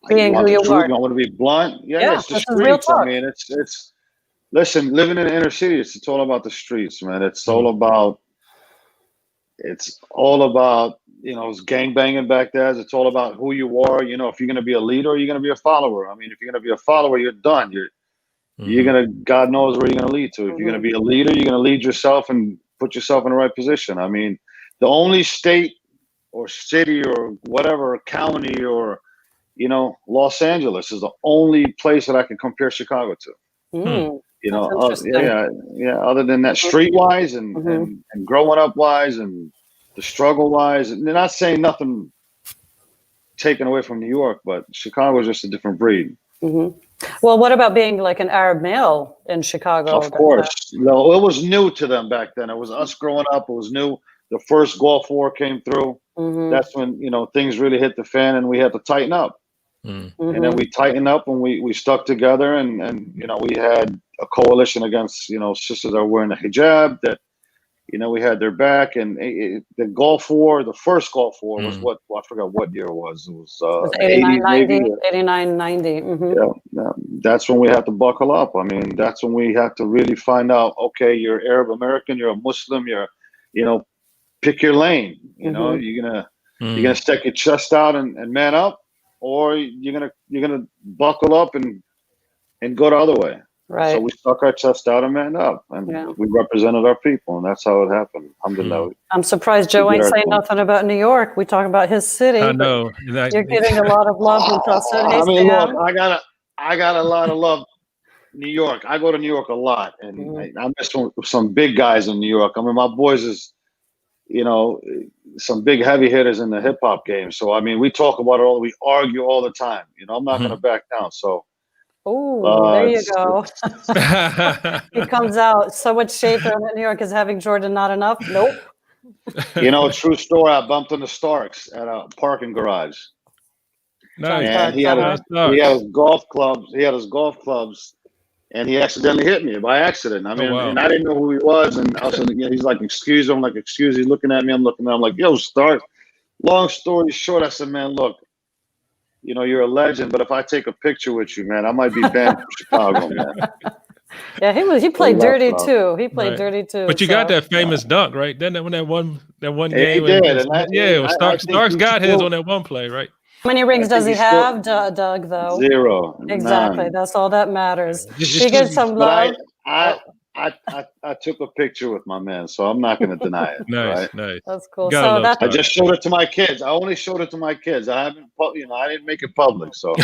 Being who you are. I want to be blunt. Yeah, it's the this is real streets. talk. I mean, it's. Listen, living in the inner city, it's all about the streets, man. It's all about. It's gang banging back there. It's all about who you are. If you're going to be a leader, you're going to be a follower. I mean, if you're going to be a follower, you're done. You're going to, God knows where you're going to lead to. If you're going to be a leader, you're going to lead yourself and put yourself in the right position. I mean, the only state or city or whatever, county or, Los Angeles is the only place that I can compare Chicago to. Other than that, streetwise and growing up wise and the struggle wise, and they're not saying nothing taken away from New York, but Chicago is just a different breed. Well, what about being like an Arab male in Chicago? Of course. No, it was new to them back then. It was us growing up. It was new. The first Gulf War came through. That's when, things really hit the fan and we had to tighten up. And then we tightened up and we stuck together and we had a coalition against, sisters that were wearing the hijab that, we had their back. And the Gulf War, the first Gulf War was I forgot what year it was. It was 89, 90. 89, 90. Yeah. That's when we had to buckle up. I mean, that's when we had to really find out, okay, you're Arab American, you're a Muslim, you're, pick your lane. You're gonna stick your chest out and man up, or you're gonna buckle up and go the other way. Right. So we stuck our chest out and man up, and we represented our people, and that's how it happened. Alhamdulillah. I'm surprised Joe ain't saying nothing about New York. We talk about his city. I know. You're getting a lot of love from Tulsa. Hey, I mean, Sam. look, I got a lot of love. New York. I go to New York a lot, and I miss some big guys in New York. I mean, my boys is, some big heavy hitters in the hip hop game. So, I mean, we talk about it all. We argue all the time. I'm not going to back down. So, there you go. He comes out. So much shade thrown at New York is having Jordan not enough. Nope. True story. I bumped into Starks at a parking garage. Nice. And he had his golf clubs. He had his golf clubs, and he accidentally hit me by accident. I mean, wow. and I didn't know who he was. And also, he's like, "Excuse him." I'm like, "Excuse." He's looking at me. I'm looking at him. I'm like, "Yo, Start." Long story short, I said, "Man, look, you're a legend, but if I take a picture with you, man, I might be banned from Chicago, man." Yeah, he played dirty too. He played dirty too. But you got that famous dunk, right? Then that one game. He did. Starks got his on that one play, right? How many rings does he have, Doug, though? 0. Exactly. None. That's all that matters. Just- He gets some love. I took a picture with my man, so I'm not going to deny it. Nice. That's cool. Gotta So love that's I just showed it to my kids. I only showed it to my kids. I haven't, I didn't make it public. So,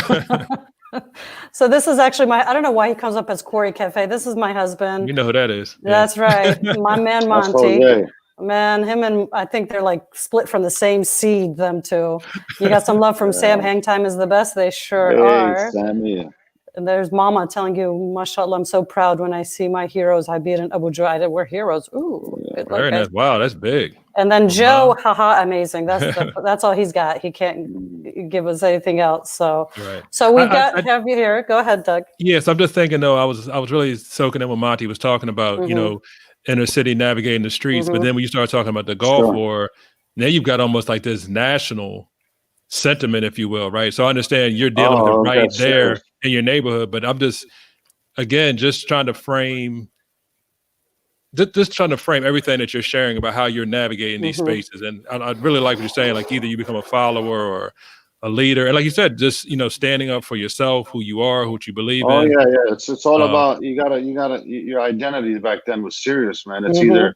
so this is actually I don't know why he comes up as Corey Cafe. This is my husband. You know who that is. That's right. My man, that's Monty. Jose. Man, him and I think they're like split from the same seed, them two. You got some love from Sam. Hang time is the best. They sure are. Sammy. And there's Mama telling you, mashallah, I'm so proud when I see my heroes. I beat an Abu Jaid. We're heroes. Ooh. Very nice. Wow, that's big. And then Joe, haha, amazing. That's all he's got. He can't give us anything else. So, so we have you here. Go ahead, Doug. Yes, I'm just thinking though. I was really soaking in what Monty was talking about. Inner city navigating the streets, but then when you start talking about the Gulf War, now you've got almost like this national sentiment, if you will, right? So I understand you're dealing with it right there in your neighborhood, but I'm just trying to frame. Just trying to frame everything that you're sharing about how you're navigating these spaces. And I really like what you're saying, like either you become a follower or a leader. And like you said, just, standing up for yourself, who you are, what you believe in. Oh yeah. It's all about, your identity back then was serious, man. It's either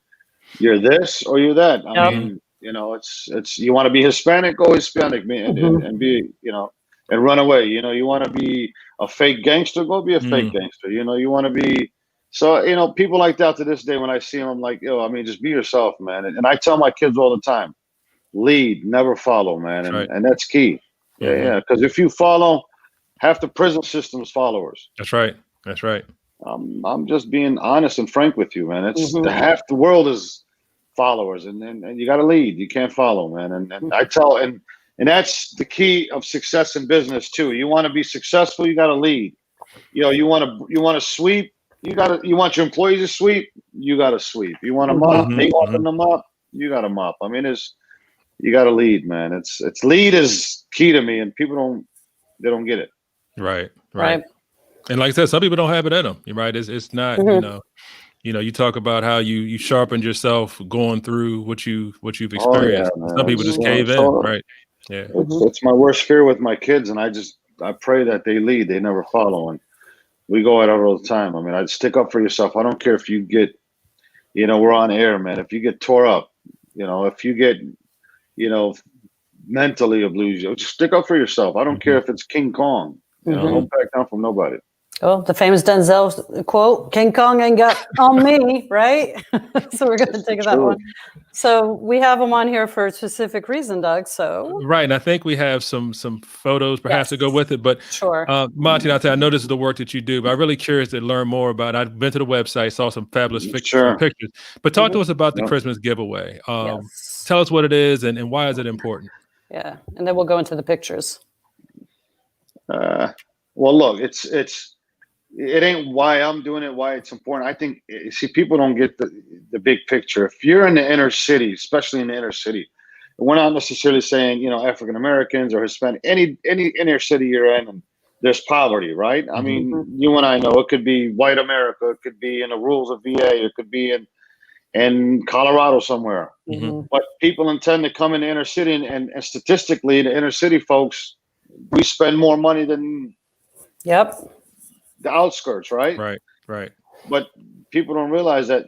you're this or you're that. I mean, it's, you want to be Hispanic, go Hispanic, and be, and run away. You want to be a fake gangster, go be a fake gangster. You want to be, so, people like that to this day, when I see them, I'm like, just be yourself, man. And I tell my kids all the time, lead, never follow, man. And that's key. Yeah. Because if you follow, half the prison system's followers. That's right. I'm just being honest and frank with you, man. It's half the world is followers, and you got to lead. You can't follow, man. And I tell, and that's the key of success in business too. You want to be successful, you got to lead. You want to sweep. You want your employees to sweep, you got to sweep. You want to mop, they mopping them up, you got to mop. I mean, you got to lead, man. It's lead is key to me, and people don't get it. Right. And like I said, some people don't have it in them. You're right. It's not, you talk about how you sharpened yourself going through what you've experienced. Some people just cave in, right? Yeah. It's my worst fear with my kids, and I pray that they lead, they never follow. And we go at it all the time. I mean, I'd stick up for yourself. I don't care if you get, we're on air, man. If you get tore up, if you get, mentally abused, just stick up for yourself. I don't care if it's King Kong. Don't back down from nobody. Oh, the famous Denzel quote, King Kong ain't got on me, right? So we're going to take that one. So we have him on here for a specific reason, Doug. So right, and I think we have some photos perhaps to go with it. But Monty, I know this is the work that you do, but I'm really curious to learn more about it. I've been to the website, saw some fabulous pictures. But talk to us about the Christmas giveaway. Tell us what it is and why is it important? Yeah, and then we'll go into the pictures. Well, look, it ain't why I'm doing it, why it's important. I think, people don't get the big picture. If you're in the inner city, especially in the inner city, we're not necessarily saying, African Americans or Hispanic, any inner city you're in, and there's poverty, right? I mean, you and I know it could be white America, it could be in the rules of VA, it could be in Colorado somewhere. But people intend to come in the inner city, and statistically, the inner city folks, we spend more money than the outskirts, right? Right. But people don't realize that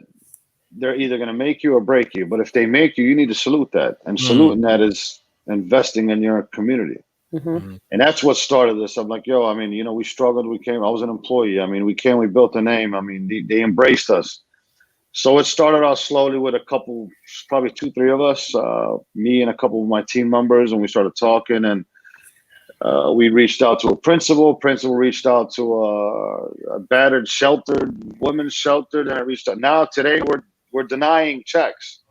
they're either going to make you or break you. But if they make you, you need to salute that. And saluting that is investing in your community. And that's what started this. I'm like, we struggled. We came. I was an employee. I mean, we built a name. I mean, they embraced us. So it started out slowly with a couple, probably 2-3 of us, me and a couple of my team members, and we started talking, and we reached out to a principal. Principal reached out to a battered, sheltered women's shelter. Then I reached out. Now today we're denying checks.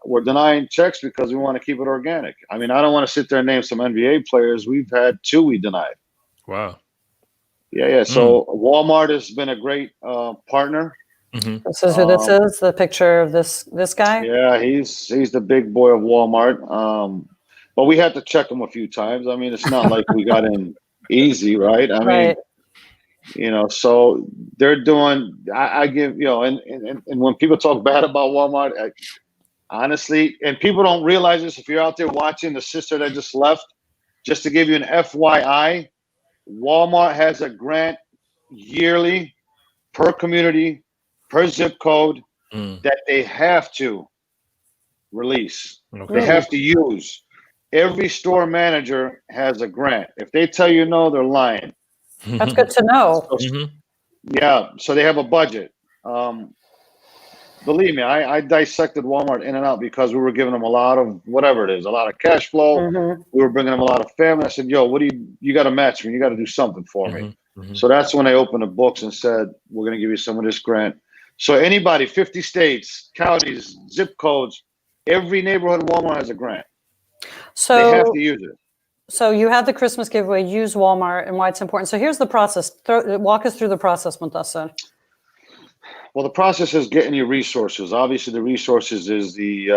we're denying checks because we want to keep it organic. I mean, I don't want to sit there and name some NBA players. We've had 2 we denied. Wow. Yeah. So Walmart has been a great partner. Mm-hmm. This is who this is, the picture of this guy? Yeah, he's the big boy of Walmart. But we had to check him a few times. I mean, it's not like we got in easy, right? I mean, so they're doing, I give, and when people talk bad about Walmart, honestly, and people don't realize this, if you're out there watching the sister that just left, just to give you an FYI, Walmart has a grant yearly per community, per zip code that they have to release. Okay. They have to use. Every store manager has a grant. If they tell you no, they're lying. That's good to know. Yeah, so they have a budget. Believe me, I dissected Walmart in and out because we were giving them a lot of whatever it is, a lot of cash flow. We were bringing them a lot of family. I said, yo, what do you got to match me? You got to do something for me. So that's when they opened the books and said, we're going to give you some of this grant. So anybody, 50 states, counties, zip codes, every neighborhood Walmart has a grant. So they have to use it. So you had the Christmas giveaway, use Walmart and why it's important. So here's the process. Walk us through the process, Muntasa. Well, the process is getting your resources. Obviously, the resources is the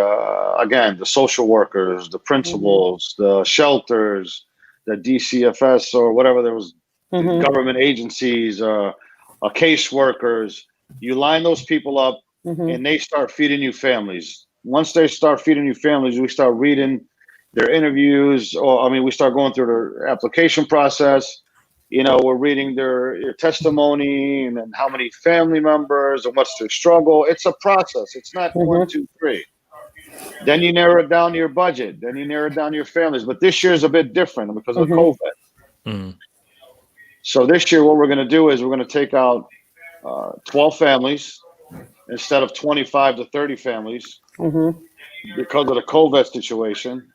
social workers, the principals, the shelters, the DCFS or whatever there was, government agencies, caseworkers. You line those people up and they start feeding you families. Once they start feeding you families, we start reading their interviews, we start going through their application process. We're reading their testimony and then how many family members and what's their struggle. It's a process. It's not 1, 2, 3. Then you narrow it down to your budget. Then you narrow it down to your families. But this year is a bit different because of COVID. So this year, what we're going to do is we're going to take out 12 families instead of 25 to 30 families because of the COVID situation.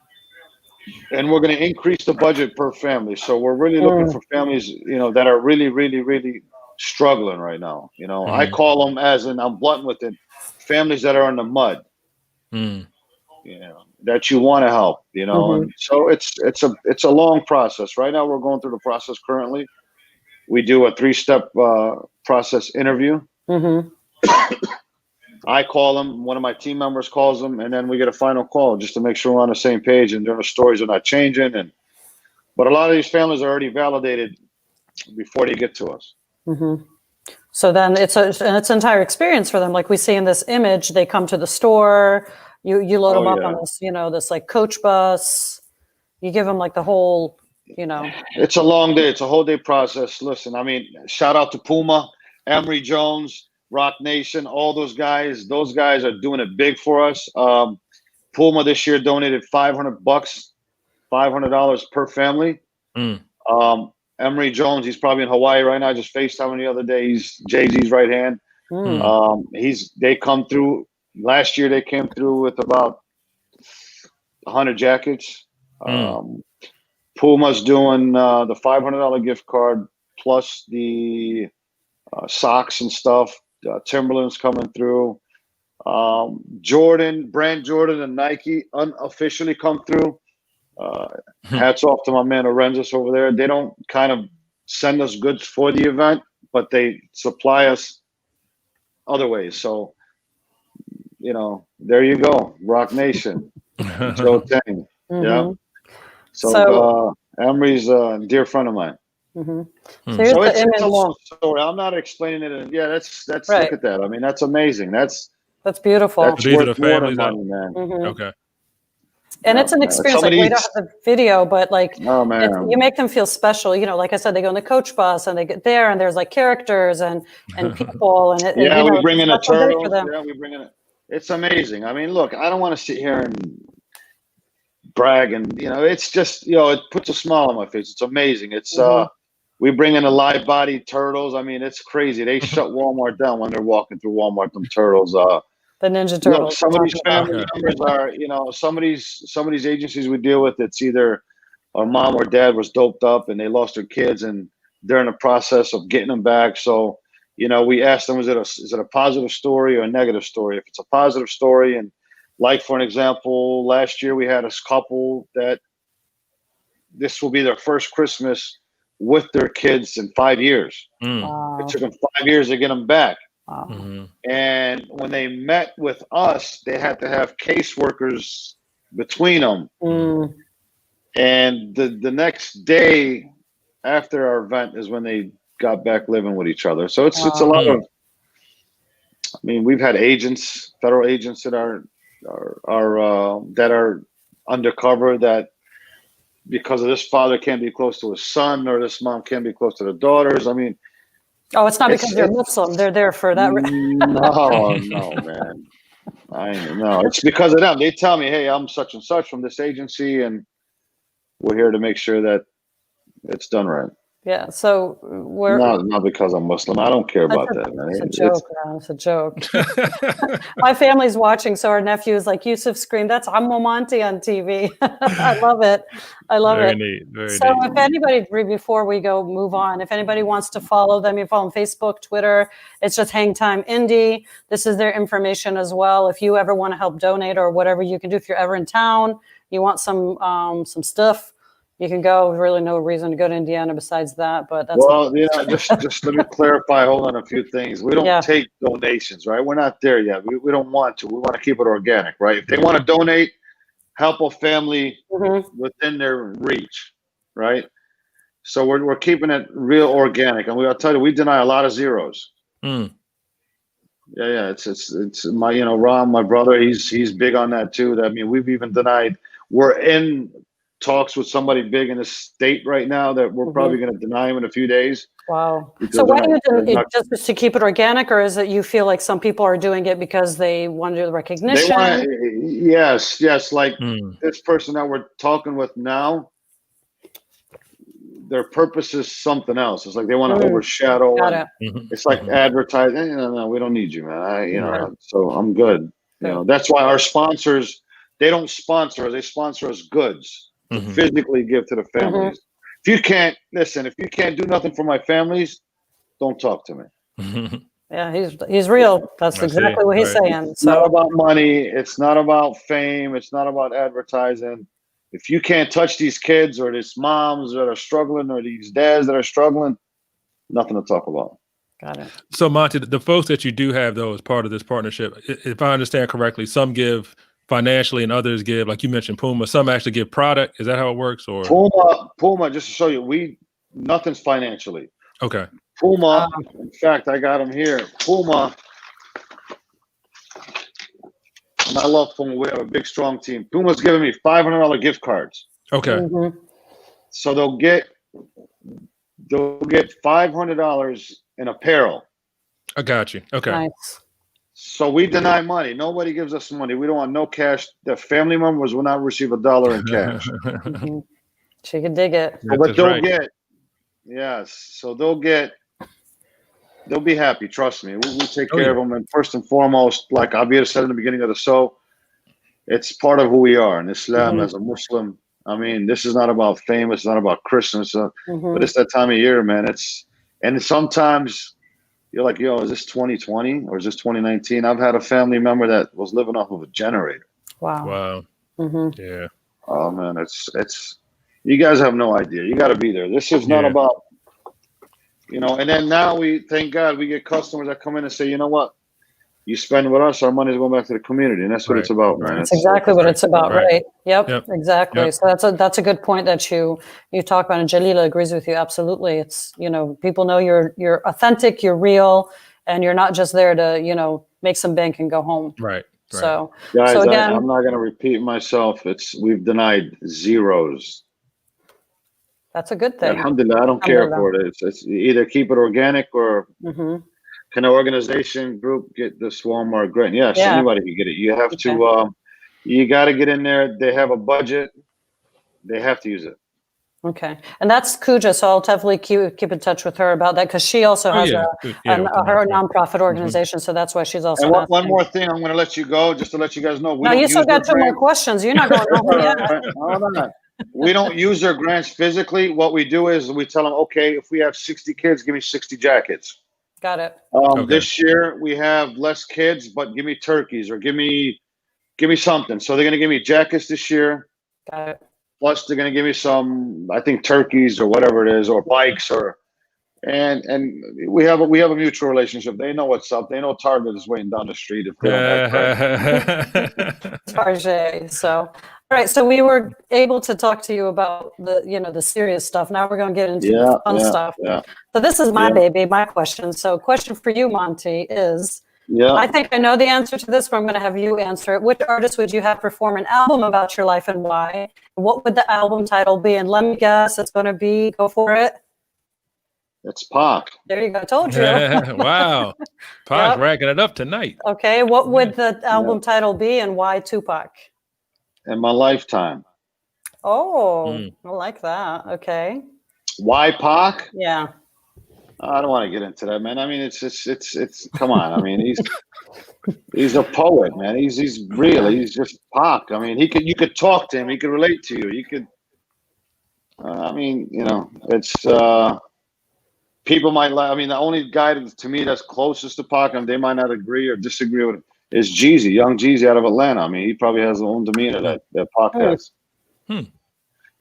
And we're going to increase the budget per family. So we're really looking for families, that are really, really, really struggling right now. I call them I'm blunt with it, families that are in the mud, that you want to help, And so it's a long process. Right now, we're going through the process currently. We do a 3-step process interview. I call them, one of my team members calls them, and then we get a final call just to make sure we're on the same page and their stories are not changing. But a lot of these families are already validated before they get to us. So then it's an entire experience for them. Like we see in this image, they come to the store, you load them up on this, this like coach bus, you give them like the whole, It's a long day. It's a whole day process. Listen, shout out to Puma, Emory Jones, Rock Nation, all those guys. Those guys are doing it big for us. Puma this year donated $500, $500 per family. Emory Jones, he's probably in Hawaii right now. I just FaceTimed him the other day. He's Jay-Z's right hand. They come through. Last year they came through with about 100 jackets. Puma's doing the $500 gift card plus the socks and stuff. Timberland's coming through. Brand Jordan and Nike unofficially come through. Hats off to my man Arenzis over there. They don't kind of send us goods for the event, but they supply us other ways. So, there you go. Rock Nation. Joe Tang. Yeah. So Emory's a dear friend of mine. So it's a long story. I'm not explaining it. Let's right. Look at that. That's amazing. That's beautiful. That's worth more than money, man. Okay. And it's an experience. Like we don't have the video, but you make them feel special. Like I said, they go in the coach bus and they get there, and there's like characters and people, and we bring in a turtle. Yeah, we bring in it. It's amazing. Look, I don't want to sit here and brag, and it's just it puts a smile on my face. It's amazing. It's we bring in the live body turtles. It's crazy. They shut Walmart down when they're walking through Walmart. Them turtles. The Ninja Turtles. Look, some of these family members are, some of these agencies we deal with. It's either a mom or dad was doped up and they lost their kids, and they're in the process of getting them back. So, we ask them, is it a positive story or a negative story? If it's a positive story and Like, for an example, last year we had a couple that this will be their first Christmas with their kids in 5 years. Wow. It took them 5 years to get them back. Wow. And when they met with us, they had to have caseworkers between them. And the next day after our event is when they got back living with each other. So it's a lot of, I mean, we've had agents, federal agents that are undercover, that because of this father can't be close to his son, or this mom can't be close to the daughters. I mean, Oh, it's not because they're Muslim. They're there for that. no, man. I know. It's because of them. They tell me, hey, I'm such and such from this agency, and we're here to make sure that it's done right. Yeah. So we're not because I'm Muslim. I don't care about that, man. It's a joke, man. It's a joke. My family's watching, so our nephew is like, Yusuf screamed, "That's Ammo Monty on TV." I love it. I love Very it. neat. Very So neat. if anybody, before we move on, if anybody wants to follow them, you follow them Facebook, Twitter, it's just Hang Time Indy. This is their information as well. If you ever want to help donate or whatever you can do, if you're ever in town, you want some stuff, you can go. Really no reason to go to Indiana besides that, but that's just let me clarify. Hold on a few things. We don't take donations, right? We're not there yet. We don't want to. We want to keep it organic, right? If they want to donate, help a family within their reach, right? So we're keeping it real organic, and I'll tell you, we deny a lot of zeros. Yeah, it's my Ron, my brother, he's big on that too. I mean, we've even denied. We're in talks with somebody big in the state right now that we're probably going to deny him in a few days. Wow. So why do you do it, just to keep it organic, or is it you feel like some people are doing it because they want to do the recognition? Yes. Like this person that we're talking with now, their purpose is something else. It's like they want to overshadow. It's like advertising. No, we don't need you, man. So I'm good. That's why our sponsors, they don't sponsor us. They sponsor us goods to physically give to the families. If you can't do nothing for my families, don't talk to me. Yeah, he's real. That's exactly what he's saying. It's not about money. It's not about fame. It's not about advertising. If you can't touch these kids or these moms that are struggling or these dads that are struggling, nothing to talk about. Got it. So Monty, the folks that you do have though as part of this partnership, if I understand correctly, some give financially and others give, like you mentioned, Puma. Some actually give product. Is that how it works? Or Puma, just to show you, nothing's financially. Okay. Puma, in fact, I got them here. Puma, and I love Puma. We have a big, strong team. Puma's giving me $500 gift cards. Okay. So they'll get $500 in apparel. I got you. Okay. Nice. So we deny money. Nobody gives us money. We don't want no cash. The family members will not receive $1 in cash. She can dig it. But they'll get, so they'll be happy. Trust me. We'll take care of them. And first and foremost, like Abir said in the beginning of the show, it's part of who we are in Islam as a Muslim. I mean, this is not about fame. It's not about Christmas. But it's that time of year, man. And sometimes you're like, yo, is this 2020 or is this 2019? I've had a family member that was living off of a generator. Wow. Yeah. Oh man, it's you guys have no idea. You got to be there. This is not about, and then now thank God we get customers that come in and say, you know what? You spend with us, our money's going back to the community. And that's what it's about, man. That's exactly what it's about, right? Yep, exactly. Yep. So that's a good point that you talk about, and Jalila agrees with you. Absolutely. It's, people know you're authentic, you're real, and you're not just there to, make some bank and go home. Right. So, guys, again, I'm not going to repeat myself. We've denied zeros. That's a good thing. Alhamdulillah, I don't care for it. It's either keep it organic or can an organization group get this Walmart grant? Yes, anybody can get it. You have to, you got to get in there. They have a budget. They have to use it. Okay. And that's Kuja. So I'll definitely keep in touch with her about that, because she also has her nonprofit organization. So that's why she's also. And one more thing, I'm going to let you go just to let you guys know. No, you still got 2 more questions. You're not going home yet. Hold on. We don't use their grants physically. What we do is we tell them, okay, if we have 60 kids, give me 60 jackets. Got it. This year we have less kids, but give me turkeys or give me give me something. So they're going to give me jackets this year. Got it. Plus, they're going to give me some, I think, turkeys or whatever it is, or bikes, and we have a mutual relationship. They know what's up. They know Target is waiting down the street if they don't act right. Target. So, all right. So we were able to talk to you about the serious stuff. Now we're going to get into the fun stuff. Yeah. So this is my baby, my question. So question for you, Monty, is, I think I know the answer to this, but I'm going to have you answer it. Which artist would you have perform an album about your life and why? What would the album title be? And let me guess, it's going to be, go for it. It's Pac. There you go. I told you. Wow. Pac's racking it up tonight. Okay. What would the album title be and why Tupac? In my lifetime. Oh, I like that. Okay. Why Pac? Yeah. I don't want to get into that, man. I mean, it's come on. I mean, he's a poet, man. He's just Pac. I mean, you could talk to him. He could relate to you. You could, I mean, it's, people might laugh. I mean, the only guy to me that's closest to Pac, and they might not agree or disagree with him, is Jeezy, young Jeezy out of Atlanta. I mean, he probably has his own demeanor that Pac has.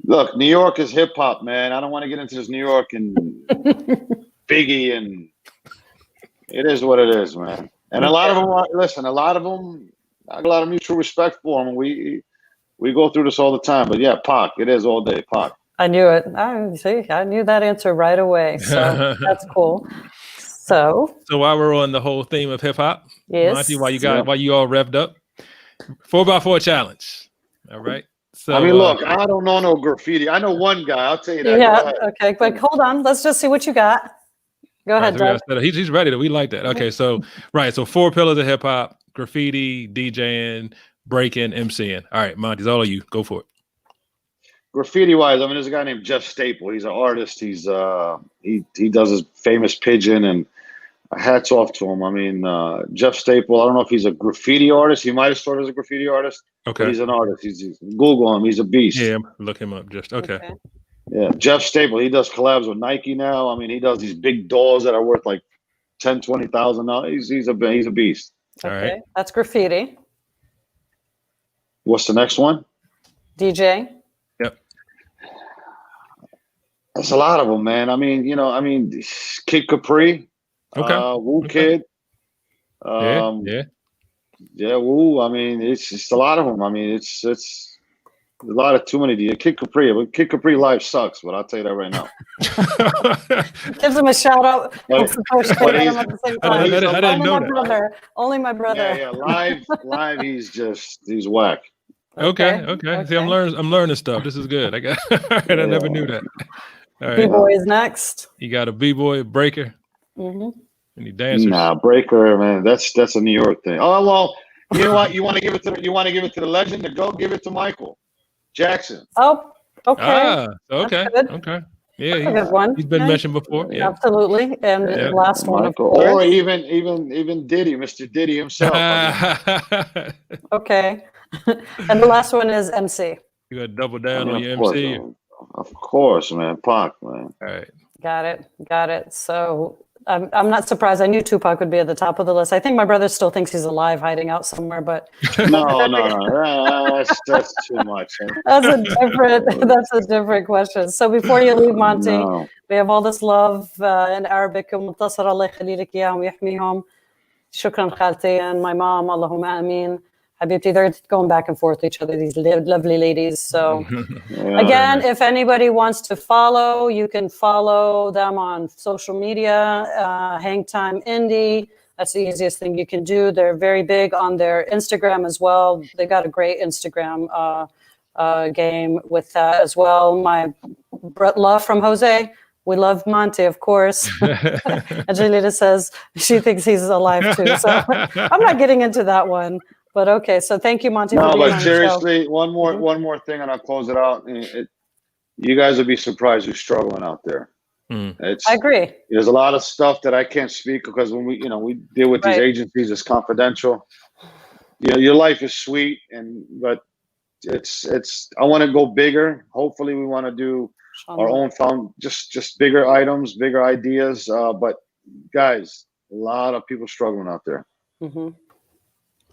Look, New York is hip hop, man. I don't want to get into this New York and Biggie, and it is what it is, man. And a lot of them, listen, a lot of them, I got a lot of mutual respect for them. We go through this all the time. But yeah, Pac, it is all day, Pac. I knew it. I knew that answer right away. So that's cool. So while we're on the whole theme of hip hop, yes, Monty, while you all revved up, 4x4 challenge. All right. So I mean, look, I don't know no graffiti. I know one guy. I'll tell you that. Yeah. Okay, but hold on. Let's just see what you got. Go ahead, Doug. He's ready. We like that. Okay, so 4 pillars of hip hop: graffiti, DJing, breaking, MCing. All right, Monty, it's all of you. Go for it. Graffiti wise, I mean, there's a guy named Jeff Staple. He's an artist. He's he does his famous pigeon, and hats off to him. I mean, Jeff Staple. I don't know if he's a graffiti artist. He might have started as a graffiti artist. Okay, but he's an artist. He's Google him. He's a beast. Yeah, look him up. Just okay. Yeah, Jeff Staple. He does collabs with Nike now. I mean, he does these big dolls that are worth like $10,000-$20,000. He's a beast. Okay, all right. That's graffiti. What's the next one? DJ. Yep. That's a lot of them, man. I mean, Kid Capri. Okay. Woo Kid. Yeah, Woo. I mean, it's just a lot of them. I mean, it's a lot of too many. Kid Capri, but Kid Capri life sucks. But I'll tell you that right now. Gives him a shout out. But I didn't know that. Only my brother. Yeah. Live. He's whack. Okay. See, I'm learning stuff. This is good. I never knew that. All right. B-boy is next. You got a b-boy, a breaker. Any dancers? Nah, breaker, man. That's a New York thing. Oh well, you know what? You want to give it to the legend? To go give it to Michael Jackson. Oh, okay. Okay. Yeah, he's been mentioned before. Yeah, absolutely. And the last one, of course. Or even Diddy, Mr. Diddy himself. Okay. And the last one is MC. You got to double down on your MC. Of course, man. Pac, man. All right. Got it. So I'm not surprised. I knew Tupac would be at the top of the list. I think my brother still thinks he's alive, hiding out somewhere. But no, that's too much. That's a different question. So before you leave, Monty, we have all this love in Arabic. منتصر الله يخلي لك إياهم ويحميهم. شكرا خالتي and my mom. اللهم آمين. Habibti, they're going back and forth with each other, these lovely ladies. So again, if anybody wants to follow, you can follow them on social media, Hang Time Indy. That's the easiest thing you can do. They're very big on their Instagram as well. They got a great Instagram game with that as well. My love from Jose. We love Monty, of course. And Jalila says she thinks he's alive too. So I'm not getting into that one. But okay, so thank you, Monty. No, but seriously, one more thing, and I'll close it out. You guys would be surprised who's struggling out there. I agree. There's a lot of stuff that I can't speak because when we deal with these agencies, it's confidential. Your life is sweet, but it's. I want to go bigger. Hopefully, we want to do our own just bigger items, bigger ideas. But guys, a lot of people struggling out there.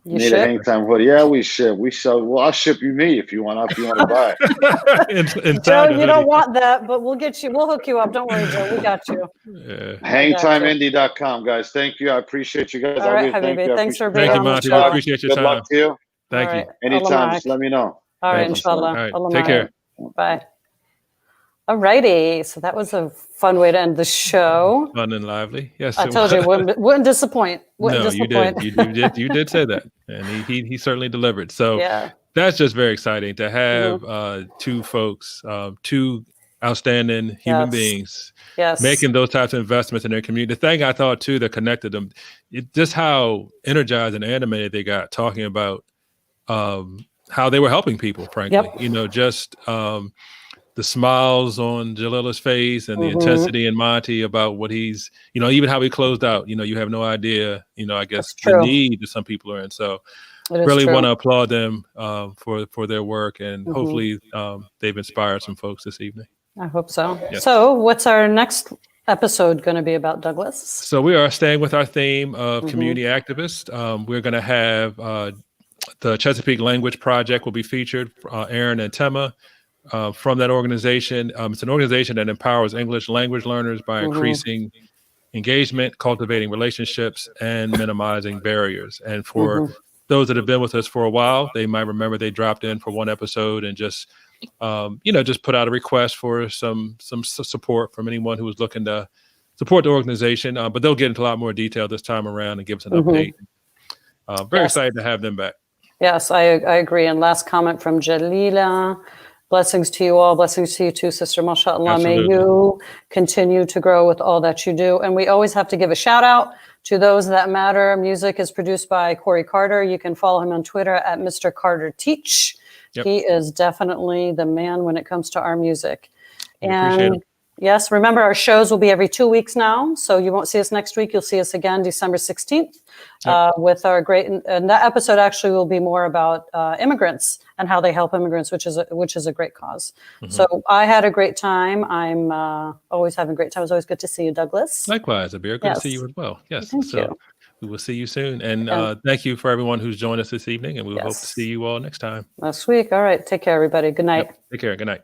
You Need a ship? hang time hoodie. Yeah, we ship. We sell. Well, I'll ship you me if you want to buy it. Inside Joe, the you don't hoodie. want that, but we'll get you. We'll hook you up. Don't worry, Joe. We got you. Yeah. Hangtimeindy.com, guys. Thank you. I appreciate you guys. All right, Thank Habibi. you. I Thanks for appreciate being Thank you, on the Monty. We show. appreciate your Good time. luck to you. Thank All you. right. Anytime, Alamak. just let me know. All right, Thank you. inshallah. All right. Alamak. Take care. Bye. All righty. So that was a fun way to end the show. Fun and lively. Yes. I told you, it wouldn't disappoint. Wouldn't No, you did. disappoint. You did say that, and he certainly delivered. So Yeah. that's just very exciting to have two folks, two outstanding human Yes. beings, Yes. making those types of investments in their community. The thing I thought too that connected them, just how energized and animated they got talking about how they were helping people. Frankly, Yep. just the smiles on Jaleela's face and the intensity in Monty about what he's, even how he closed out. You have no idea. I guess the need that some people are in. So. Really want to applaud them for their work, and hopefully they've inspired some folks this evening. I hope so. Yes. So what's our next episode going to be about, Douglas? So we are staying with our theme of community activists. We're going to have the Chesapeake Language Project will be featured, Aaron and Tema from that organization. It's an organization that empowers English language learners by increasing engagement, cultivating relationships, and minimizing barriers. And for those that have been with us for a while, they might remember they dropped in for one episode and just put out a request for some support from anyone who was looking to support the organization. But they'll get into a lot more detail this time around and give us an update. Very excited to have them back. Yes, I agree. And last comment from Jalila. Blessings to you all. Blessings to you too, Sister. MashaAllah. Absolutely. May you continue to grow with all that you do. And we always have to give a shout out to those that matter. Music is produced by Corey Carter. You can follow him on Twitter at Mr. Carter Teach. Yep. He is definitely the man when it comes to our music. We appreciate him. Yes, remember our shows will be every 2 weeks now. So you won't see us next week. You'll see us again December 16th with our great, and that episode actually will be more about immigrants and how they help immigrants, which is a great cause. So I had a great time. I'm always having a great time. It's always good to see you, Douglas. Likewise, Abir. Good to see you as well. Yes. Thank you. We will see you soon. And thank you for everyone who's joined us this evening. And we hope to see you all next time. Next week. All right. Take care, everybody. Good night. Take care. Good night.